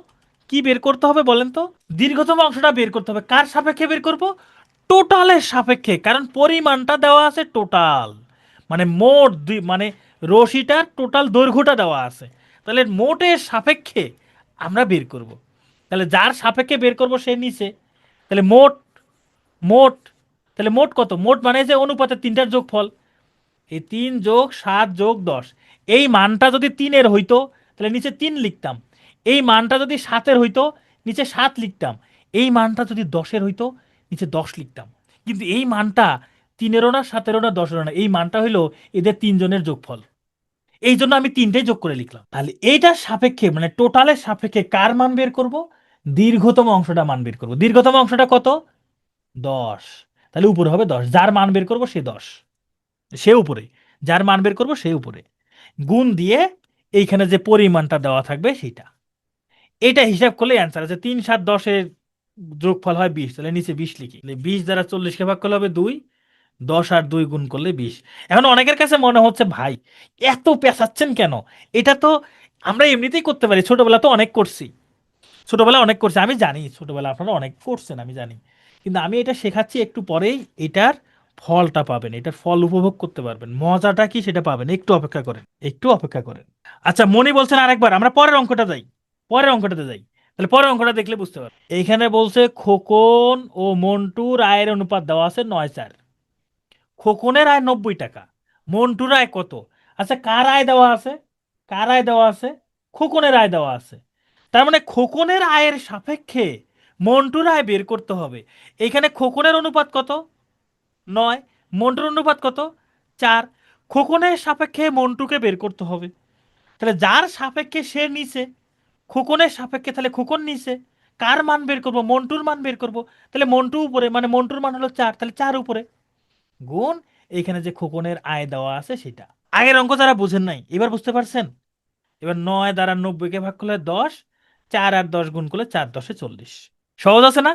কি বের করতে হবে বলেন তো? দীর্ঘতম অংশটা বের করতে হবে। কার সাপেক্ষে বের করব? টোটালের সাপেক্ষে, কারণ পরিমাণটা দেওয়া আছে টোটাল। মানে মোট মানে রশিটার টোটাল দৈর্ঘ্যটা দেওয়া আছে। তাহলে মোটের সাপেক্ষে আমরা বের করব। তাহলে যার সাপেক্ষে বের করব সে নিচে। তাহলে মোট, মোট, তাহলে মোট কত? মোট মানে যে অনুপাতের তিনটার যোগফল। এই 3+7+10, এই মানটা যদি 3-এর হইতো তাহলে নিচে 3 লিখতাম। এই মানটা যদি 7-এর হইতো নিচে 7 লিখতাম। এই মানটা যদি 10-এর হইতো নিচে 10 লিখতাম। কিন্তু এই মানটা 3-এরও না, 7-এরও না, 10-এরও না, এই মানটা হইলো এদের তিনজনের যোগফল। এই জন্য আমি তিনটেই যোগ করে লিখলাম। তাহলে এইটার সাপেক্ষে মানে টোটালের সাপেক্ষে কার মান বের করব? দীর্ঘতম অংশটা মান বের করব। দীর্ঘতম অংশটা কত? 10। তাহলে উপরে হবে 10, যার মান বের করব সে 10, সে উপরে। যার মান বের করব সে উপরে। গুণ দিয়ে এইখানে যে পরিমাণটা দেওয়া থাকবে সেটা। এটা হিসাব করলে অ্যান্সার আছে। 3, 7, 10-এর যোগফল হয় 20, তাহলে নিচে 20 লিখি। 20 দ্বারা 40-কে ভাগ করলে হবে 2, 10 আর 2 গুণ করলে 20। এখন অনেকের কাছে মনে হচ্ছে ভাই এত পেঁচাচ্ছেন কেন? এটা তো আমরা এমনিতেই করতে পারি, ছোটবেলা তো অনেক করছি। ছোটবেলা অনেক করছি, আমি জানি ছোটবেলা আপনারা অনেক করছেন, আমি জানি। কিন্তু আমি এটা শেখাচ্ছি, একটু পরেই এটার ফলটা পাবেন, এটার ফল উপভোগ করতে পারবেন, মজাটা কি সেটা পাবেন। একটু অপেক্ষা করেন, একটু অপেক্ষা করেন। আচ্ছা, মনি বলছেন আরেকবার আমরা পরের অঙ্কটা যাই, পরের অঙ্কটাতে যাই। তাহলে পরের অঙ্কটা দেখলে বুঝতে পারবেন। এইখানে বলছে খোকন ও মন্টুর আয়ের অনুপাত দেওয়া আছে 9-4। খোকনের আয় 90 টাকা, মন্টুর আয় কত? আচ্ছা, কার আয় দেওয়া আছে? কার আয় দেওয়া আছে? খোকনের আয় দেওয়া আছে। তার মানে খোকনের আয়ের সাপেক্ষে মন্টুর আয় বের করতে হবে। এখানে খোকনের অনুপাত কত? 9। মন্টুর অনুপাত কত? 4। খোকনের সাপেক্ষে মন্টুকে বের করতে হবে। তাহলে যার সাপেক্ষে সে নিচে, খোকনের সাপেক্ষে তাহলে খোকন নিচে। কার মান বের করব? মন্টুর মান বের করব। তাহলে মন্টু উপরে, মানে মন্টুর মান হলো 4, তাহলে 4 উপরে। গুণ এইখানে যে খোকনের আয় দেওয়া আছে সেটা। আগের অঙ্ক যারা বুঝেন নাই এবার বুঝতে পারছেন? এবার 9 দ্বারা 90-কে ভাগ করলে 10, 4 আর 10 গুণ করলে 4×10 = 40। সহজ আছে না?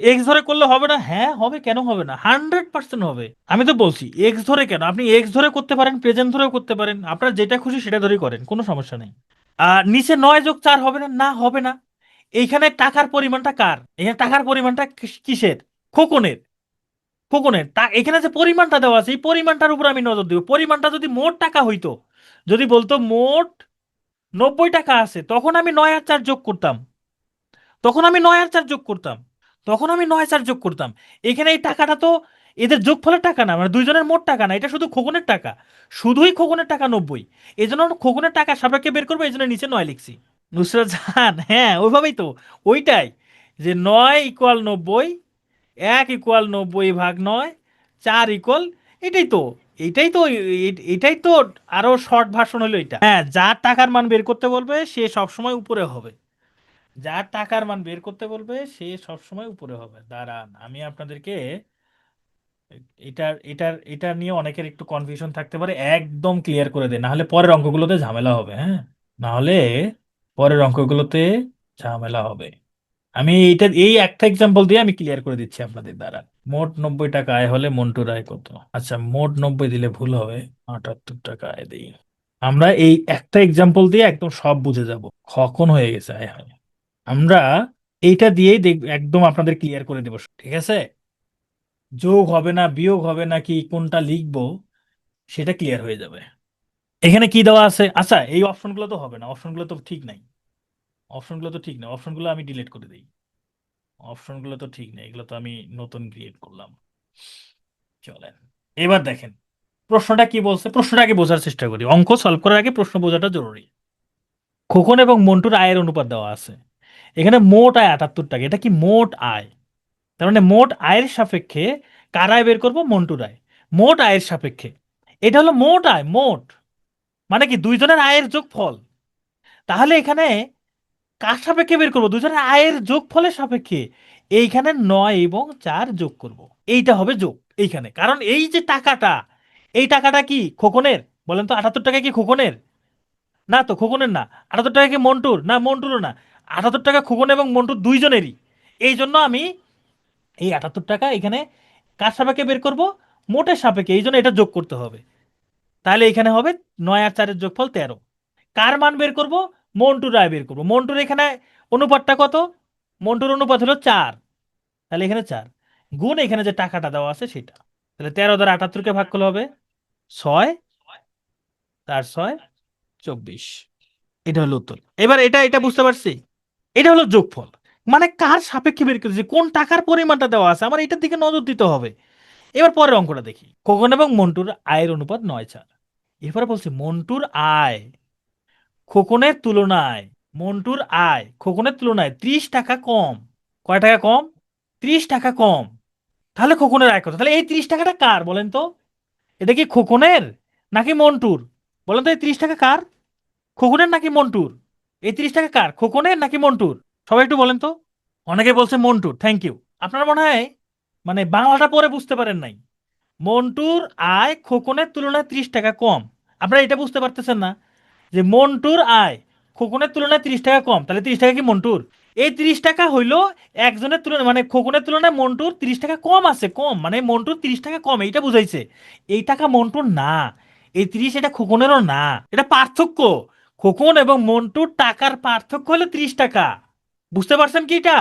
এক্স ধরে করলে হবে না? হ্যাঁ হবে, কেন হবে না? 100% হবে। আমি তো বলছি এক্স ধরে কেন, আপনি এক্স ধরে করতে পারেন, প্রেজেন্ট ধরেও করতে পারেন, আপনার যেটা খুশি সেটা ধরেই করেন, কোনো সমস্যা নেই। নিচে 9+4 হবে না? না হবে না। এইখানে টাকার পরিমাণটা কার? এখানে টাকার পরিমাণটা কিসের? খোকনের। খোকনের তা এখানে যে পরিমাণটা দেওয়া আছে এই পরিমাণটার উপর আমি নজর দিব। পরিমাণটা যদি মোট টাকা হইতো, যদি বলতো মোট 90 টাকা আছে, তখন আমি 9 আর 4 যোগ করতাম। তখন আমি 9 আর 4 যোগ করতাম। তখন আমি 9 আর 4 যোগ করতাম। এখানে এই টাকাটা তো এদের যোগফলের টাকা না, মানে দুইজনের মোট টাকা না, এটা শুধু খোকনের টাকা। শুধুই খোকনের টাকা 90। এই জন্য খোকনের টাকা সাপেক্ষে বের করবো, এই জন্য নিচে 9 লিখছি। নুসরাত জাহান, হ্যাঁ ওইভাবেই তো। ওইটাই, যে 9 = 90, 1 = 90/9, 4 এটাই তো, এটাই তো, এটাই তো। আরো শর্ট ভার্সন হলো এটা। হ্যাঁ, যার টাকার মান বের করতে বলবে সে সবসময় উপরে হবে। যার টাকার মান বের করতে বলবে সে সবসময় উপরে হবে। দাঁড়ান আমি আপনাদেরকে এটা নিয়ে অনেকের একটু কনফিউশন থাকতে পারে, একদম ক্লিয়ার করে দেয়, না হলে পরের অঙ্কগুলোতে ঝামেলা হবে। হ্যাঁ, না হলে পরের অঙ্কগুলোতে ঝামেলা হবে। আমি এই একটা এক্সাম্পল দিয়ে আমি ক্লিয়ার করে দিচ্ছি আপনাদের দ্বারা। মোট 90 টাকা আয় হলে মন্টুর আয় কত? আচ্ছা, মোট 90 দিলে ভুল হবে, 78 টাকা আয় দিই। আমরা এই একটা এক্সাম্পল দিয়ে একদম সব বুঝে যাব, কখন হয়ে গেছে আয় হয়। আমরা এইটা দিয়েই একদম আপনাদের ক্লিয়ার করে দেব, ঠিক আছে? যোগ হবে না, বিয়োগ হবে না, কি কোনটা লিখবো সেটা ক্লিয়ার হয়ে যাবে। এখানে কি দেওয়া আছে? আচ্ছা, এই অপশনগুলো তো হবে না, অপশনগুলো তো ঠিক নাই। অপশনগুলো তো ঠিক না, অপশনগুলো আমি ডিলিট করে দিই। অপশনগুলো তো ঠিক নেই, এগুলো তো আমি নতুন ক্রিয়েট করলাম। চলেন এবার দেখেন প্রশ্নটা কি বলছে। প্রশ্নটা আগে বোঝার চেষ্টা করি, অঙ্ক সলভ করার আগে প্রশ্ন বোঝাটা জরুরি। খোকন এবং মন্টুর আয়ের অনুপাত দেওয়া আছে। এখানে মোট আয় 78 টাকা, এটা কি মোট আয়? তার মানে মোট আয়ের সাপেক্ষে কার আয় বের করবো? মন্টুর আয়। মোট আয়ের সাপেক্ষে, এটা হলো মোট আয়। মোট মানে কি দুইজনের আয়ের যোগফল। তাহলে এখানে কার সাপেক্ষে বের করবো? দুজনের আয়ের যোগফলের সাপেক্ষে। এইখানে 9 এবং 4 যোগ করব। এইটা হবে যোগ এইখানে, কারণ এই যে টাকাটা, এই টাকাটা কি খোকনের? বলেন তো, 78 টাকা কি খোকনের? না তো, খোকনের না। 78 টাকা কি মন্টুর? না, মন্টুরও না। 78 টাকা খোকন এবং মন্টুর দুইজনেরই। এই জন্য আমি এই 78 টাকা এখানে কার সাপেক্ষে বের করব? মোটের সাপেক্ষে, এই জন্য এটা যোগ করতে হবে। তাহলে এখানে হবে 9 আর 4-এর যোগফল 13। কার মান বের করব? মন্টুর রায় বের করব। মন্টুর এখানে অনুপাতটা কত? মন্টুর অনুপাত হলো 4। তাহলে এখানে 4 গুণ এখানে যে টাকাটা দেওয়া আছে সেটা। তাহলে 13 দ্বারা 78কে ভাগ করলে হবে 6, 4 6 24। এটা হলো উত্তর। এবার এটা এটা বুঝতে পারছি। এটা হলো যোগফল। মানে কার সাপেক্ষে বের করেছি, কোন টাকার পরিমাণটা দেওয়া আছে, আমার এটার দিকে নজর দিতে হবে। এবার পরের অঙ্কটা দেখি। খোকন এবং মন্টুর আয়ের অনুপাত 9-4। এরপরে বলছি মন্টুর আয় খোকনের তুলনায়, মন্টুর আয় খোকনের তুলনায় 30 টাকা কম। কয় টাকা কম? 30 টাকা কম। তাহলে খোকনের আয় কত? তাহলে এই 30 টাকাটা কার বলেন তো? এটা কি খোকনের নাকি মন্টুর? বলেন তো, এই 30 টাকা কার? খোকনের নাকি মন্টুর? এই 30 টাকা কার, খোকনের নাকি মন্টুর? সবাই একটু বলেন তো। অনেকে বলছে মন্টুর, থ্যাংক ইউ। আপনারা মনে হয় মানে বাংলাটা পরে বুঝতে পারেন নাই। মন্টুর আয় খোকনের তুলনায় 30 টাকা কম। আপনারা এটা বুঝতে পারতেছেন না যে মন্টুর আয় খোকনের তুলনায় 30 টাকা কম, তাহলে 30 টাকা কি মন্টুর? এই 30 টাকা হইলো একজনের তুলনায়, মানে খোকনের তুলনায় মন্টুর 30 টাকা কম আছে, কম মানে মন্টুর 30 টাকা কম, এইটা বুঝাইছে। এই টাকা মন্টুর না, এই 30 এটা খোকনেরও না, এটা পার্থক্য। খোকন এবং মন্টুর টাকার পার্থক্য হলো 30 টাকা। বুঝতে পারছেন কি এটা?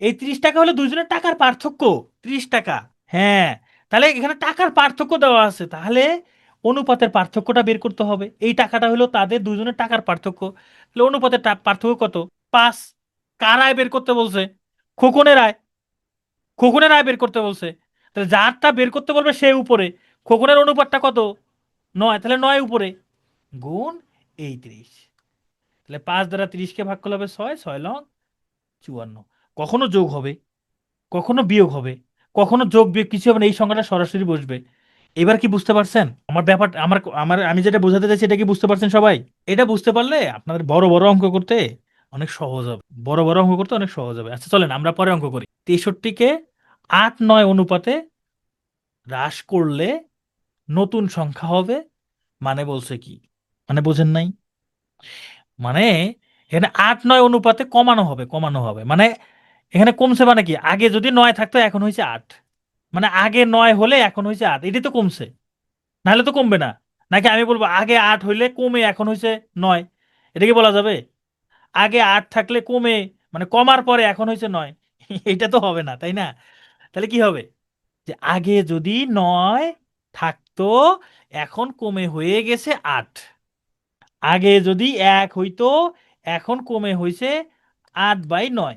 এই 30 টাকা হলো দুইজনের টাকার পার্থক্য। 30 টাকা। হ্যাঁ। তাহলে এখানে টাকার পার্থক্য দেওয়া আছে, তাহলে অনুপাতের পার্থক্যটা বের করতে হবে। এই টাকাটা হলো তাদের দুজনের টাকার পার্থক্য। তাহলে অনুপাতের পার্থক্য কত? 5। কার আয় বের করতে বলছে? খোকনের আয়। খোকনের আয় বের করতে বলছে। তাহলে যারটা বের করতে বলবে সে উপরে। খোকনের অনুপাতটা কত? 9, তাহলে 9 উপরে গুণ এই 30। তাহলে 5 দ্বারা 30কে ভাগ করলে হবে 6, 6 লং 54। কখনো যোগ হবে, কখনো বিয়োগ হবে, কখনো যোগ বিয়োগ কিছু হবে না, এই সংখ্যাটা সরাসরি বসবে। এবার কি বুঝতে পারছেন আমার ব্যাপার? আমার আমার আমি যেটা বোঝাতে চাইছি এটা কি বুঝতে পারছেন সবাই? এটা বুঝতে পারলে আপনাদের বড় বড় অঙ্ক করতে অনেক সহজ হবে। বড় বড় অঙ্ক করতে অনেক সহজ হবে। আচ্ছা চলেন আমরা পরে অঙ্ক করি। 63কে 8 9 অনুপাতে হ্রাস করলে নতুন সংখ্যা হবে, মানে বলছে কি? মানে বোঝেন নাই? মানে এখানে 8 9 অনুপাতে কমানো হবে, কমানো হবে মানে এখানে কমছে, মানে কি আগে যদি 9 থাকতো এখন হয়েছে 8। মানে আগে 9 হলে এখন হয়েছে 8, এটাই তো কমছে। নাহলে তো কমবে না। নাকি আমি বলবো আগে 8 হইলে কমে এখন হয়েছে 9? এটা কি বলা যাবে? আগে 8 থাকলে কমে, মানে কমার পরে এখন হয়েছে 9? এটা তো হবে না, তাই না? তাহলে কি হবে? যে আগে যদি 9 থাকতো এখন কমে হয়ে গেছে 8। আগে যদি 1 হইতো এখন কমে হয়েছে 8/9।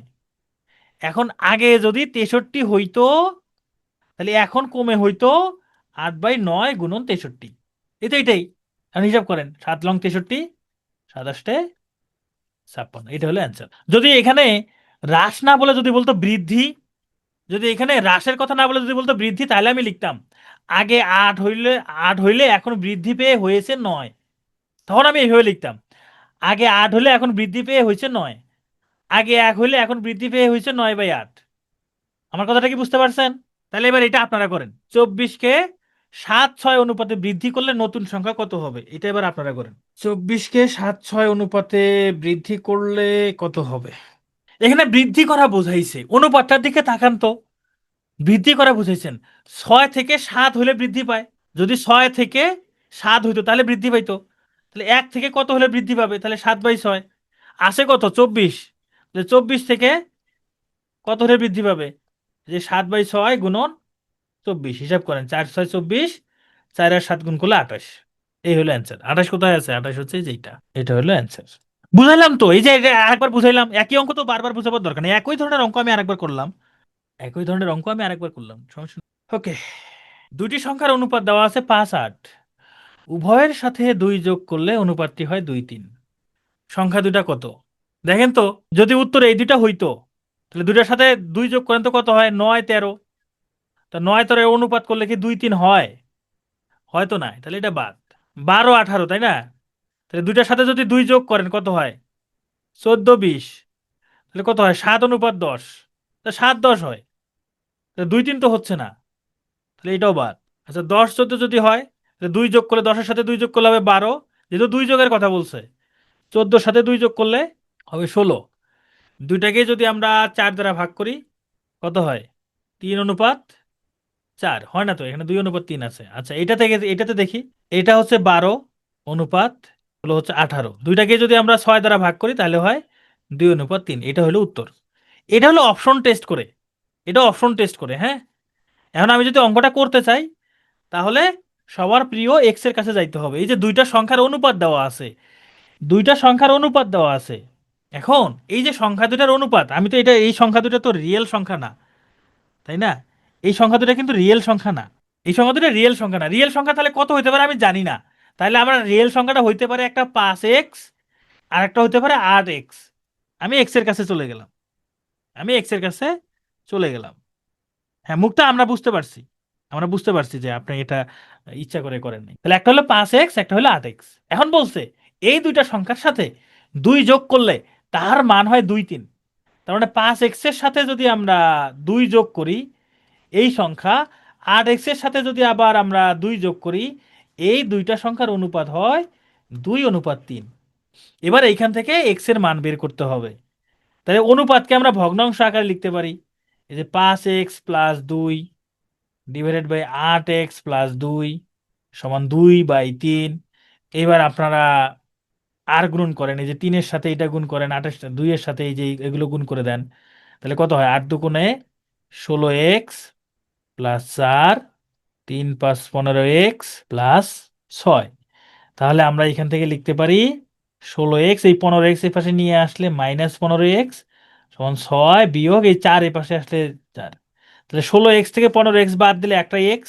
এখন আগে যদি 63 হইতো তাহলে এখন কমে হইতো 8/9 গুণন 63। এই তো এটাই। এখন হিসাব করেন, 7 লং 63, 27 56, এটা হলো অ্যান্সার। যদি এখানে হ্রাস না বলে যদি বলতো বৃদ্ধি, যদি এখানে হ্রাসের কথা না বলে যদি বলতো বৃদ্ধি, তাহলে আমি লিখতাম আগে 8 হইলে এখন বৃদ্ধি পেয়ে হয়েছে 9। তখন আমি এইভাবে লিখতাম আগে 8 হলে এখন বৃদ্ধি পেয়ে হয়েছে 9। আগে 1 হইলে এখন বৃদ্ধি পেয়ে হয়েছে 9/8। আমার কথাটা কি বুঝতে পারছেন? তাহলে এবার এটা আপনারা করেন। 24কে 7 6 অনুপাতে বৃদ্ধি করলে নতুন সংখ্যা কত হবে, এটা এবার আপনারা করেন। 24কে 7 6 অনুপাতে বৃদ্ধি করলে কত হবে? এখানে বৃদ্ধি করা বোঝাইছে, অনুপাতটার দিকে তাকান তো। বৃদ্ধি করা বুঝাইছেন 6 থেকে 7 হলে বৃদ্ধি পায়। যদি 6 থেকে 7 হইতো তাহলে বৃদ্ধি পাইতো। তাহলে 1 থেকে কত হলে বৃদ্ধি পাবে? তাহলে 7/6। আসে কত? 24। তাহলে 24 থেকে কত হলে বৃদ্ধি পাবে? যে 7/6 গুণন 24, হিসাব করেন 4 6 24, 4 আর 7 গুণ করলে 28। এই হলো অ্যান্সার। 28 কোথায় আছে? 28 হচ্ছে যেটা, এটা হলো অ্যান্সার। বুঝাইলাম তো, এই যে এটা আরেকবার বুঝাইলাম। একই অঙ্ক তো বারবার বুঝাবার দরকার নেই, একই ধরনের অঙ্ক আমি আরেকবার করলাম। একই ধরনের অঙ্ক আমি আরেকবার করলাম, সমস্যা নেই। ওকে। দুটি সংখ্যার অনুপাত দেওয়া আছে 5 8। উভয়ের সাথে 2 যোগ করলে অনুপাতটি হয় 2 3। সংখ্যা দুটা কত? দেখেন তো, যদি উত্তর এই দুটা হইতো তাহলে দুটার সাথে 2 যোগ করেন তো কত হয়? 9 13। তা 9 13 অনুপাত করলে কি 2 3 হয়? হয়তো না, তাহলে এটা বাদ। 12 18, তাই না? তাহলে দুইটার সাথে যদি 2 যোগ করেন কত হয়? 14 20। তাহলে কত হয়? 7 অনুপাত 10। তা 7 10 হয়। তাহলে 2 3 তো হচ্ছে না, তাহলে এটাও বাদ। আচ্ছা 10 14 যদি হয় তাহলে 2 যোগ করলে 10-এর সাথে 2 যোগ করলে হবে 12, যেহেতু 2 যোগের কথা বলছে। 14 সাথে 2 যোগ করলে হবে 16। দুইটাকে যদি আমরা 4 দ্বারা ভাগ করি কত হয়? 3:4 হয় না তো, এখানে 2:3 আছে। আচ্ছা, এটা থেকে এটাতে দেখি, এটা হচ্ছে 12 হলো হচ্ছে 18। দুইটাকে যদি আমরা 6 দ্বারা ভাগ করি তাহলে হয় 2:3। এটা হলো উত্তর। এটা হলো অপশন টেস্ট করে, এটা অপশন টেস্ট করে। হ্যাঁ, এখন আমি যদি অঙ্কটা করতে চাই তাহলে সবার প্রিয় এক্স এর কাছে যাইতে হবে। এই যে দুইটা সংখ্যার অনুপাত দেওয়া আছে, দুইটা সংখ্যার অনুপাত দেওয়া আছে। এখন এই যে সংখ্যা দুটার অনুপাত, আমি তো এটা, এই সংখ্যা দুটা তো রিয়েল সংখ্যা না, তাই না? এই সংখ্যা দুটা কিন্তু রিয়েল সংখ্যা না, এই সংখ্যা দুটো রিয়েল সংখ্যা না। রিয়েল সংখ্যা তাহলে কত হইতে পারে আমি জানি না। তাহলে আমরা রিয়েল সংখ্যাটা হইতে পারে একটা 5x, আর একটা হইতে পারে 8x। আমি এক্স এর কাছে চলে গেলাম, আমি এক্স এর কাছে চলে গেলাম। হ্যাঁ, মুখটা আমরা বুঝতে পারছি, আমরা বুঝতে পারছি যে আপনি এটা ইচ্ছা করে করেন নাই। তাহলে একটা হলো 5x, একটা হলো 8x। এখন বলছে এই দুইটা সংখ্যার সাথে 2 যোগ করলে তার মান হয় 2 3। তার মানে 5x এর সাথে যদি আমরা 2 যোগ করি এই সংখ্যা, 8x এর সাথে যদি আবার আমরা 2 যোগ করি, এই দুইটা সংখ্যার অনুপাত হয় 2:3। এবার এইখান থেকে x এর মান বের করতে হবে। তাহলে অনুপাতকে আমরা ভগ্নাংশ আকারে লিখতে পারি। এই যে 5x+2 ডিভাইডেড বাই 8x+2 সমান 2/3। এবার আপনারা আর গুণ করেন, এই যে 3-এর সাথে এটা গুণ করেন, 2-এর সাথে এই যে এগুলো গুণ করে দেন। তাহলে কত হয়? 8 দুগুণে 16x+4, 3 × 5 = 15x+6। তাহলে আমরা এখান থেকে লিখতে পারি 16x, এই 15x এই পাশে নিয়ে আসলে -15x সমান 6, বিয়োগ এই 4 এই পাশে আসলে 4। তাহলে 16x থেকে 15x বাদ দিলে একটা x,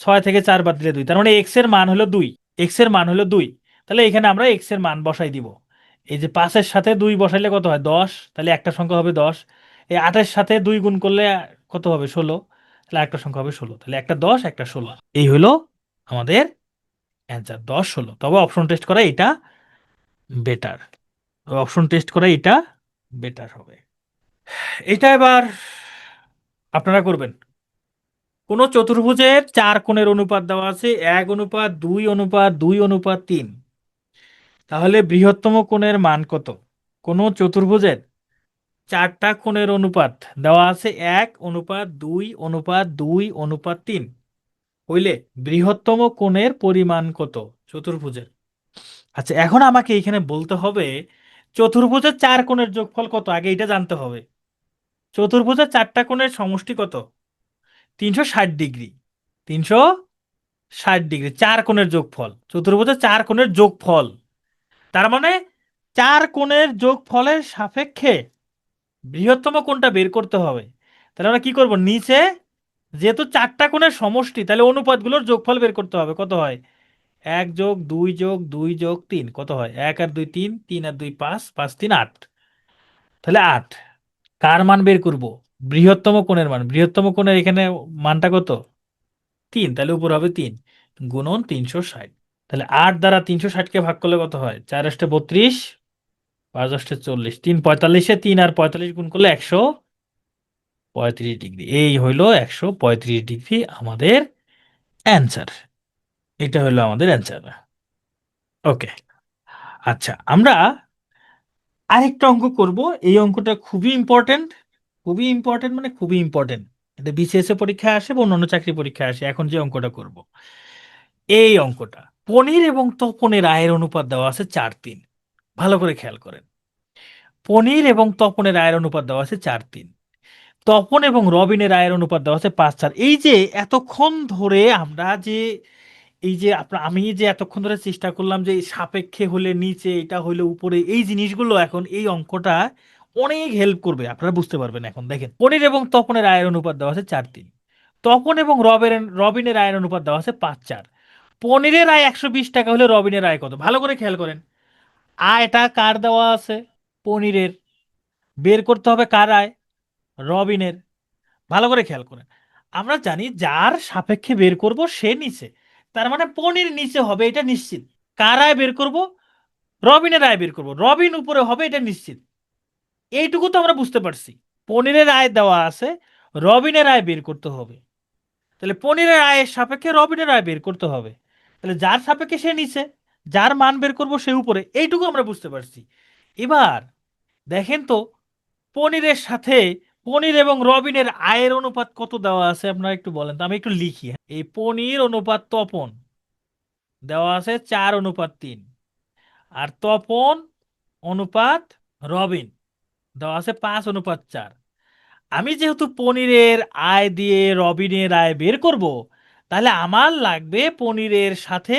6 থেকে 4 বাদ দিলে 2। তার মানে x এর মান হলো 2, x এর মান হলো 2। তাহলে এখানে আমরা x এর মান বসাই দিব। এই যে 5-এর সাথে 2 বসাইলে কত হয়? 10। তাহলে একটা সংখ্যা হবে 10। এই 8-এর সাথে 2 গুণ করলে কত হবে? 16। তাহলে একটা সংখ্যা হবে 16। তাহলে একটা 10, একটা 16। এই হলো আমাদের অ্যান্সার 10 16। তবে অপশন টেস্ট করা এটা বেটার, অপশন টেস্ট করা এটা বেটার হবে। এটা এবার আপনারা করবেন। কোন চতুর্ভুজের 4 কোণের অনুপাত দেওয়া আছে 1:2:2:3। তাহলে বৃহত্তম কোণের মান কত? কোন চতুর্ভুজের 4টা কোণের অনুপাত দেওয়া আছে 1:2:2:3 হইলে বৃহত্তম কোণের পরিমাণ কত চতুর্ভুজের? আচ্ছা, এখন আমাকে এখানে বলতে হবে চতুর্ভুজের 4 কোণের যোগফল কত, আগে এটা জানতে হবে। চতুর্ভুজের 4টা কোণের সমষ্টি কত? 360 ডিগ্রি। 360 ডিগ্রি 4 কোণের যোগফল, চতুর্ভুজের 4 কোণের যোগফল। তার মানে 4 কোণের যোগফলের সাপেক্ষে বৃহত্তম কোণটা বের করতে হবে। তাহলে আমরা কি করব? নিচে যেহেতু 4টা কোণের সমষ্টি, তাহলে অনুপাতগুলোর যোগফল বের করতে হবে। কত হয়? 1+2+2+3 কত হয়? 1 আর 2 3, 3 আর 2 5, 5×3 = 8। তাহলে 8 কার মান বের করব? বৃহত্তম কোণের মান। বৃহত্তম কোণের এখানে মানটা কত? 3। তাহলে উপর হবে 3 গুণন 360। তাহলে 8 দ্বারা 360কে ভাগ করলে কত হয়? 4 × 8 = 32, 5 × 8 = 40, 3 45-এ 3 আর 45 গুণ করলে 135 ডিগ্রি। এই হইল 135 ডিগ্রি আমাদের অ্যান্সার। এটা হলো আমাদের অ্যান্সার। ওকে, আচ্ছা, আমরা আরেকটা অঙ্ক করব। এই অঙ্কটা খুবই ইম্পর্টেন্ট, খুবই ইম্পর্টেন্ট, মানে খুবই ইম্পর্টেন্ট। এটা বিসিএস এ পরীক্ষায় আসে বা অন্যান্য চাকরি পরীক্ষায় আসে। এখন যে অঙ্কটা করব, এই অঙ্কটা পনির এবং তপনের আয়ের অনুপাত দেওয়া আছে 4:3। ভালো করে খেয়াল করেন, পনির এবং তপনের আয়ের অনুপাত দেওয়া আছে 4:3। তপন এবং রবিনের আয়ের অনুপাত দেওয়া আছে 5:4। এই যে এতক্ষণ ধরে আমরা যে, এই যে আমি যে এতক্ষণ ধরে চেষ্টা করলাম যে সাপেক্ষে হলে নিচে, এটা হইলে উপরে, এই জিনিসগুলো এখন এই অঙ্কটা অনেক হেল্প করবে, আপনারা বুঝতে পারবেন। এখন দেখেন, পনির এবং তপনের আয়ের অনুপাত দেওয়া আছে 4:3। তপন এবং রবিনের আয়ের অনুপাত দেওয়া আছে 5:4। পনিরের আয় 120 টাকা হলে রবিনের আয় কত? ভালো করে খেয়াল করেন, আয়টা কার দেওয়া আছে? পনিরের। বের করতে হবে কার আয়? রবিনের। ভালো করে খেয়াল করেন, আমরা জানি যার সাপেক্ষে বের করব সে নিচে, তার মানে পনির নিচে হবে, এটা নিশ্চিত। কার আয় বের করব? রবিনের আয় বের করব, রবিন উপরে হবে, এটা নিশ্চিত। এইটুকু তো আমরা বুঝতে পারছি। পনিরের আয় দেওয়া আছে, রবিনের আয় বের করতে হবে। তাহলে পনিরের আয়ের সাপেক্ষে রবিনের আয় বের করতে হবে। তাহলে যার সাপেক্ষে সে নিচে, যার মান বের করব সে উপরে, এইটুকু আমরা বুঝতে পারছি। এবার দেখেন তো, পনিরের সাথে পনির এবং রবিনের আয়ের অনুপাত কত দেওয়া আছে আপনারা একটু বলেন তো, আমি একটু লিখি, হ্যাঁ। এই পনির অনুপাত তপন দেওয়া আছে 4:3, আর তপন অনুপাত রবিন দেওয়া আছে 5:4। আমি যেহেতু পনিরের আয় দিয়ে রবিনের আয় বের করব, তাহলে আমার লাগবে পনিরের সাথে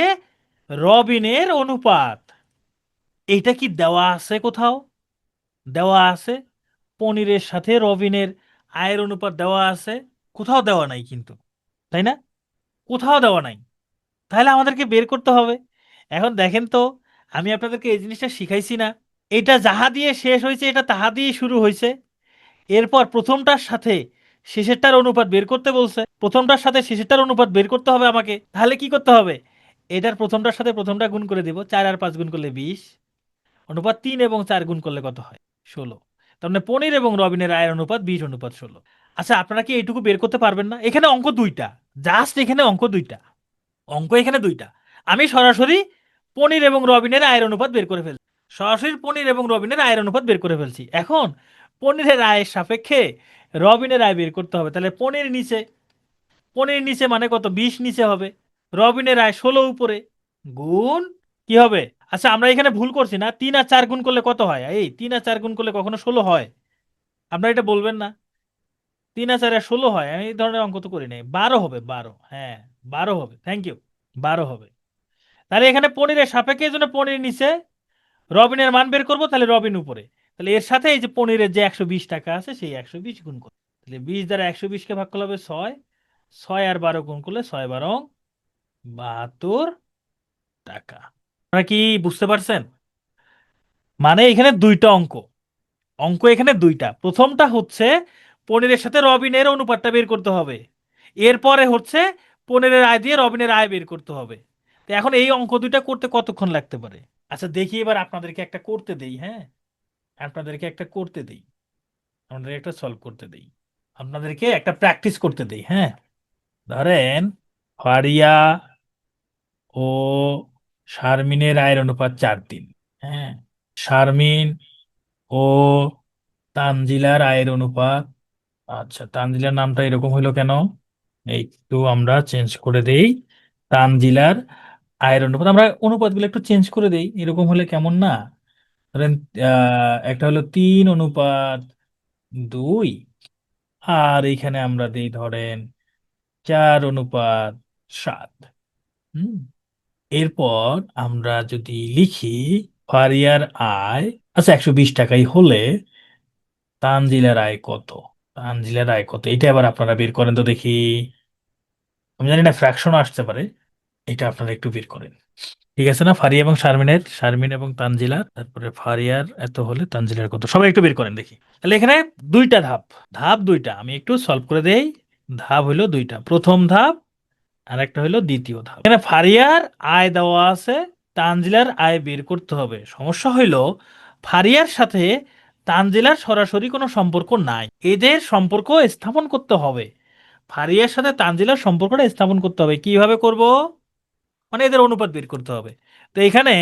রবিনের অনুপাত। এইটা কি দেওয়া আছে কোথাও? দেওয়া আছে। পনিরের সাথে রবিনের আয়ের অনুপাত দেওয়া আছে? কোথাও দেওয়া নাই কিন্তু, তাই না? কোথাও দেওয়া নাই। তাহলে আমাদেরকে বের করতে হবে। এখন দেখেন তো, আমি আপনাদেরকে এই জিনিসটা শিখাইছি না? এটা যাহা দিয়ে শেষ হয়েছে এটা তাহা দিয়ে শুরু হয়েছে। এরপর প্রথমটার সাথে শেষেরটার অনুপাত বের করতে বলছে, প্রথমটার সাথে শেষেরটার অনুপাত বের করতে হবে আমাকে। তাহলে কি করতে হবে? এটার প্রথমটার সাথে প্রথমটা গুণ করে দিব, 4 আর 5 গুণ করলে 20, অনুপাত 3 এবং 4 গুণ করলে কত হয়? 16। তার মানে পনির এবং রবিনের আয়ের অনুপাত 20:16। আচ্ছা, আপনারা কি এইটুকু বের করতে পারবেন না? এখানে অঙ্ক দুইটা, জাস্ট এখানে অঙ্ক দুইটা, অঙ্ক এখানে দুইটা। আমি সরাসরি পনির এবং রবিনের আয়ের অনুপাত বের করে ফেলছি, সরাসরি পনির এবং রবিনের আয়ের অনুপাত বের করে ফেলছি। এখন পনিরের আয়ের সাপেক্ষে রবিনের আয় বের করতে হবে। তাহলে পনির নিচে, পনির নিচে মানে কত? 20 নিচে হবে, রবিনের আয় 16 উপরে, গুণ কি হবে? আচ্ছা, আমরা এখানে ভুল করছি না? 3 আর 4 গুণ করলে কত হয়? এই 3 আর 4 গুণ করলে কখনো 16 হয়? আপনারা এটা বলবেন না? 3 আর 4 আর 16 হয়? আমি এই ধরনের অঙ্ক তো করি নাই। 12 হবে, 12, হ্যাঁ 12 হবে, থ্যাংক ইউ, 12 হবে। তাহলে এখানে পনিরের সাপেক্ষে এই জন্য পনির নিচে, রবিনের মান বের করবো, তাহলে রবিন উপরে। তাহলে এর সাথে এই যে পনিরের যে 120 টাকা আছে সেই 120 গুণ করবো। তাহলে 20 দ্বারা 120কে ভাগ করলে হবে 6, 6 আর 12 গুণ করলে 6 12 72 টাকা। আপনারা কি বুঝতে পারছেন? মানে এখানে দুইটা অঙ্ক, অঙ্ক এখানে দুইটা। প্রথমটা হচ্ছে পনিরের সাথে রবিনের অনুপাতটা বের করতে হবে, এরপরে হচ্ছে পনিরের আয় দিয়ে রবিনের আয় বের করতে হবে। তো এখন এই অঙ্ক দুইটা করতে কতক্ষণ লাগতে পারে? আচ্ছা দেখি, এবার আপনাদেরকে একটা করতে দেই, হ্যাঁ, আপনাদেরকে একটা করতে দেই, আপনাদেরকে একটা সলভ করতে দেই, আপনাদেরকে একটা প্র্যাকটিস করতে দেই, হ্যাঁ। ধরেন ফারিয়া ও শারমিনের আয়ের অনুপাত 4:3, হ্যাঁ। শারমিন ও তানজিলার আয়ের অনুপাত, আচ্ছা তানজিলার নামটা এরকম হইলো কেন? একটু আমরা চেঞ্জ করে দেই। তানজিলার আয়ের অনুপাত, আমরা অনুপাতগুলো একটু চেঞ্জ করে দেই, এরকম হলে কেমন না? ধরেন একটা হলো 3:2, আর এইখানে আমরা দিই ধরেন 4:7। হুম। এরপর আমরা যদি লিখি ফারিয়ার আয়, আচ্ছা 120 টাকাই হলে তানজিলার আয় কত? তানজিলার আয় কত এটা আবার আপনারা বের করেন তো দেখি। আমি জানি না ফ্র্যাকশন আসতে পারে, এটা আপনারা একটু বের করেন। ঠিক আছে না? ফারিয়া এবং শারমিনের, শারমিন এবং তানজিলার, তারপরে ফারিয়ার এত হলে তানজিলার কত, সবাই একটু বের করেন দেখি। তাহলে এখানে দুইটা ধাপ, ধাপ দুইটা, আমি একটু সলভ করে দেই। ধাপ হইলো দুইটা, প্রথম ধাপ আর একটা হইলো দ্বিতীয় ধাপ। এখানে ফারিয়ার আয় দেওয়া আছে, তানজিলার আয় বের করতে হবে। সমস্যা হইলো ফারিয়ার সাথে তানজিলার সরাসরি কোনো সম্পর্ক নাই, এদের সম্পর্ক স্থাপন করতে হবে। ফারিয়ার সাথে তানজিলার সম্পর্কটা স্থাপন করতে হবে, কিভাবে করব? মানে এদের অনুপাত বের করতে হবে। তো এখানে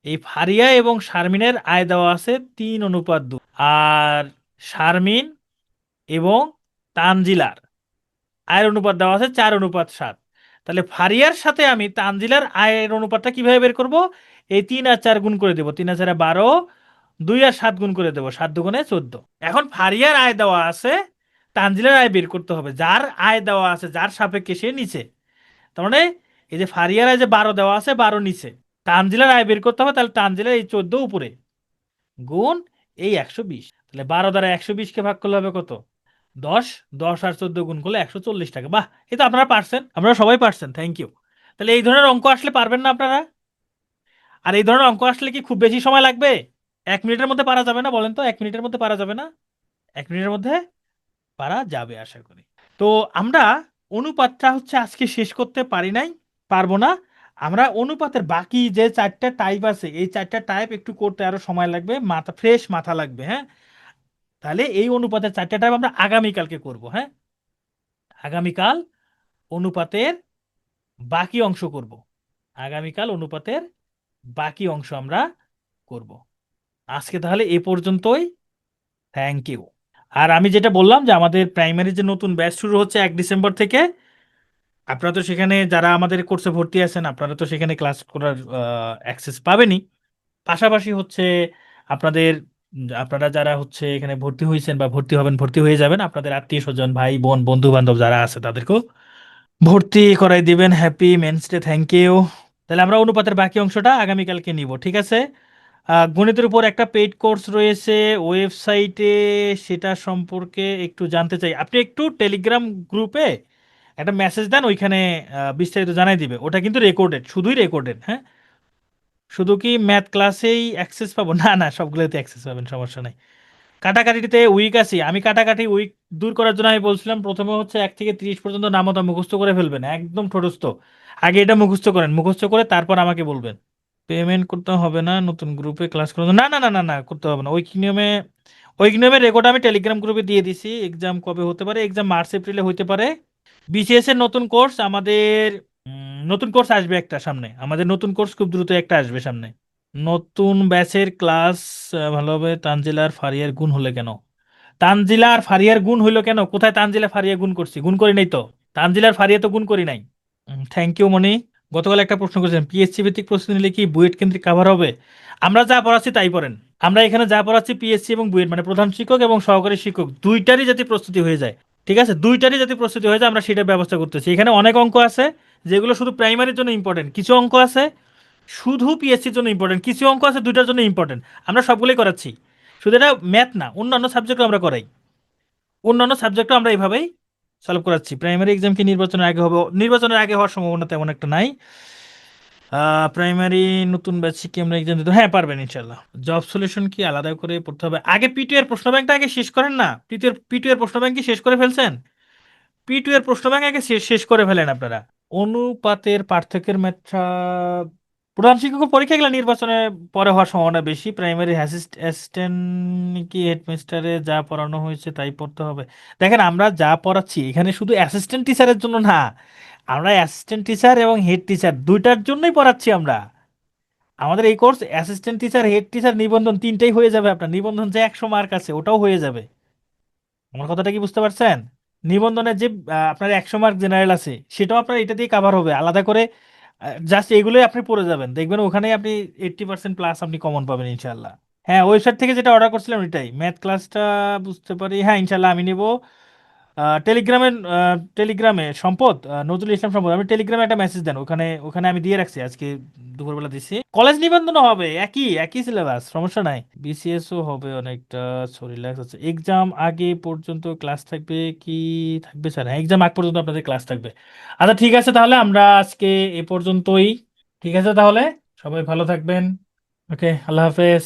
এই ফারিয়া এবং শারমিনের আয় দেওয়া আছে 3:2, আর শারমিন এবং তানজিলার আয়ের অনুপাত দেওয়া আছে 4:7। তাহলে ফারিয়ার সাথে আমি তানজিলার আয়ের অনুপাতটা কিভাবে বের করব? এই 3 আর 4 গুণ করে দেবো, 3 আর 4 12, 2 আর 7 গুণ করে দেবো, 7 দুগুণে 14। এখন ফারিয়ার আয় দেওয়া আছে, তানজিলার আয় বের করতে হবে, যার আয় দেওয়া আছে যার সাপেক্ষে সে নিচে। তার মানে এই যে ফারিয়ার আয় যে 12 দেওয়া আছে, 12 নিচে, তানজিলার আয় বের করতে হবে, তাহলে তানজিলার এই 14 উপরে, গুণ এই 120। তাহলে 12 দ্বারা 120কে ভাগ করলে হবে কত? 10, 10 আর 14 গুণ করলে 140 টাকা। বাহ, এই তো আপনারা পারছেন, আপনারা সবাই পারছেন, থ্যাংক ইউ। তাহলে এই ধরনের অঙ্ক আসলে পারবেন না আপনারা? আর এই ধরনের অঙ্ক আসলে কি খুব বেশি সময় লাগবে? 1 মিনিটের মধ্যে পারা যাবে না? বলেন তো, 1 মিনিটের মধ্যে পারা যাবে না? 1 মিনিটের মধ্যে পারা যাবে আশা করি। তো আমরা অনুপাতটা হচ্ছে আজকে শেষ করতে পারি নাই, পারবো না। আমরা অনুপাতের বাকি যে 4টা টাইপ আছে, এই 4টা টাইপ একটু করতে আরো সময় লাগবে, মাথা ফ্রেশ মাথা লাগবে, হ্যাঁ। তাহলে এই অনুপাতের 4টা টাইপ আমরা আগামীকালকে করব, হ্যাঁ। আগামীকাল অনুপাতের বাকি অংশ করব, আগামীকাল অনুপাতের বাকি অংশ আমরা করব। আজকে তাহলে এ পর্যন্তই। Thank you. আর আমি যেটা বললাম যে আমাদের প্রাইমারি যে নতুন ব্যাচ শুরু হচ্ছে 1 ডিসেম্বর থেকে, আপনারা তো সেখানে যারা আমাদের কোর্সে ভর্তি আছেন আপনারা তো সেখানে ক্লাস করার অ্যাক্সেস পাবেনই। পাশাপাশি হচ্ছে আপনাদের আপনারা যারা হচ্ছে এখানে ভর্তি হয়েছেন বা ভর্তি হবেন, ভর্তি হয়ে যাবেন, আপনাদের আত্মীয় স্বজন ভাই বোন বন্ধু বান্ধব যারা আছে তাদেরকেও ভর্তি করাই দিবেন। Happy men's day, thank you. তাহলে আমরা অনুপাতের বাকি অংশটা আগামীকালকে নিব, ঠিক আছে? গণিতের উপর একটা পেইড কোর্স রয়েছে ওয়েবসাইটে, সেটা সম্পর্কে একটু জানতে চাই। আপনি একটু টেলিগ্রাম গ্রুপে একটা মেসেজ দেন, ওইখানে বিস্তারিত জানাই দিবে। ওটা কিন্তু রেকর্ডেড, শুধুই রেকর্ডেড, হ্যাঁ। শুধু কি ম্যাথ ক্লাসেই অ্যাক্সেস পাবো? না না, সবগুলোতে অ্যাক্সেস পাবেন, সমস্যা নাই। কাটাকাটিতে উইক আছি আমি, কাটাকাটি উইক দূর করার জন্য আমি বলছিলাম প্রথমে হচ্ছে 1 থেকে 30 পর্যন্ত নামতা মুখস্থ করে ফেলবেন, একদম ঠোঁটস্থ। আগে এটা মুখস্থ করেন, মুখস্থ করে তারপর আমাকে বলবেন। পেমেন্ট করতে হবে না, নতুন গ্রুপে ক্লাস করতে না, না না না না করতে হবে না। ওই নিয়মের রেকর্ড আমি টেলিগ্রাম গ্রুপে দিয়ে দিছি। এক্সাম কবে হতে পারে? এক্সাম মার্চ এপ্রিলে হতে পারে। বিসিএস এর নতুন কোর্স আমাদের, নতুন কোর্স আসবে একটা সামনে, আমাদের নতুন কোর্স খুব দ্রুত একটা আসবে সামনে। নতুন ব্যাচের ক্লাস ভালোভাবে। তানজিলা আর ফারিয়ার গুণ হলে কেন? তানজিলা আর ফারিয়ার গুণ হইলো কেন? কোথায় তানজিলা ফারিয়া গুণ করছি? গুণ করি নাই তো। তানজিলা আর ফারিয়া তো গুণ করি নাই। থ্যাংক ইউ মনি। গতকাল একটা প্রশ্ন করেছেন, পিএসসি ভিত্তিক প্রস্তুতি নিলে কি বুয়েট কেন্দ্রিক কাভার হবে? আমরা যা পড়াচ্ছি তাই পড়েন। আমরা এখানে যা পড়াচ্ছি পিএসসি এবং বুয়েট মানে প্রধান শিক্ষক এবং সহকারী শিক্ষক দুইটারই যাতে প্রস্তুতি হয়ে যায়, ঠিক আছে? দুইটারই যাতে প্রস্তুতি হয়ে যায় আমরা সেটা ব্যবস্থা করতেছি। এখানে অনেক অঙ্ক আছে যেগুলো শুধু প্রাইমারির জন্য ইম্পর্টেন্ট, কিছু অঙ্ক আছে শুধু পিএসসির জন্য ইম্পর্টেন্ট, কিছু অঙ্ক আছে দুইটার জন্য ইম্পর্টেন্ট। আমরা সবগুলোই করাচ্ছি, শুধু এটা ম্যাথ না, অন্যান্য সাবজেক্টও আমরা করাই। অন্যান্য সাবজেক্টও আমরা এইভাবেই সলভ করাচ্ছি। প্রাইমারি এক্সাম কি নির্বাচনের আগে হবে? নির্বাচনের আগে হওয়ার সম্ভাবনা তেমন একটা নাই। প্রাইমারি নতুন ব্যাচে কি আমরা এক্সাম দিতে? হ্যাঁ পারবেন ইনশাল্লাহ। জব সলিউশন কি আলাদা করে পড়তে হবে? আগে পিটু এর প্রশ্ন ব্যাংকটা আগে শেষ করেন না। পিটু এর প্রশ্ন ব্যাংক কি শেষ করে ফেলছেন? পিটু এর প্রশ্ন ব্যাংক আগে শেষ করে ফেলেন আপনারা। অনুপাতের পার্থক্যের ম্যাথটা প্রধান শিক্ষকের পরীক্ষা গেলে নির্বাচনে পরে হওয়ার সম্ভাবনা বেশি। প্রাইমারি অ্যাসিস্ট্যান্ট কি হেডমাস্টারে যা পড়ানো হয়েছে তাই পড়তে হবে? দেখেন আমরা যা পড়াচ্ছি এখানে শুধু অ্যাসিস্ট্যান্ট টিচারের জন্য না, আমরা অ্যাসিস্ট্যান্ট টিচার এবং হেড টিচার দুইটার জন্যই পড়াচ্ছি আমরা। আমাদের এই course assistant teacher head teacher নিবন্ধন তিনটাই হয়ে যাবে। আপনার নিবন্ধন যে 100 মার্ক আছে ওটাও হয়ে যাবে। আমার কথাটা কি বুঝতে পারছেন? নিবন্ধনের যে আপনার 100 মার্ক জেনারেল আছে সেটাও আপনার এটা দিয়ে কাভার হবে আলাদা করে। জাস্ট এগুলোই আপনি পড়ে যাবেন, দেখবেন ওখানেই আপনি 80% প্লাস আপনি কমন পাবেন ইনশাল্লাহ। হ্যাঁ ওয়েবসাইট থেকে যেটা অর্ডার করছিলাম ওইটাই ম্যাথ ক্লাসটা। বুঝতে পারি, হ্যাঁ ইনশাল্লাহ আমি নেব। টেলিগ্রামে সম্পদ, নজরুল ইসলাম সম্পদ, আমি টেলিগ্রামে একটা মেসেজ দেন, ওখানে ওখানে আমি দিয়ে রাখছি, আজকে দুপুরবেলা দিচ্ছি। কলেজ নিবন্ধনও হবে, একই একই সিলেবাস, সমস্যা নাই। বিসিএসও হবে অনেকটা। রিল্যাক্স আছে। এক্সাম আগে পর্যন্ত ক্লাস থাকবে কি? থাকবে স্যার, হ্যাঁ এক্সাম আগ পর্যন্ত আপনাদের ক্লাস থাকবে। আচ্ছা ঠিক আছে, তাহলে আমরা আজকে এ পর্যন্তই। ঠিক আছে তাহলে, সবাই ভালো থাকবেন। ওকে, আল্লাহ হাফেজ।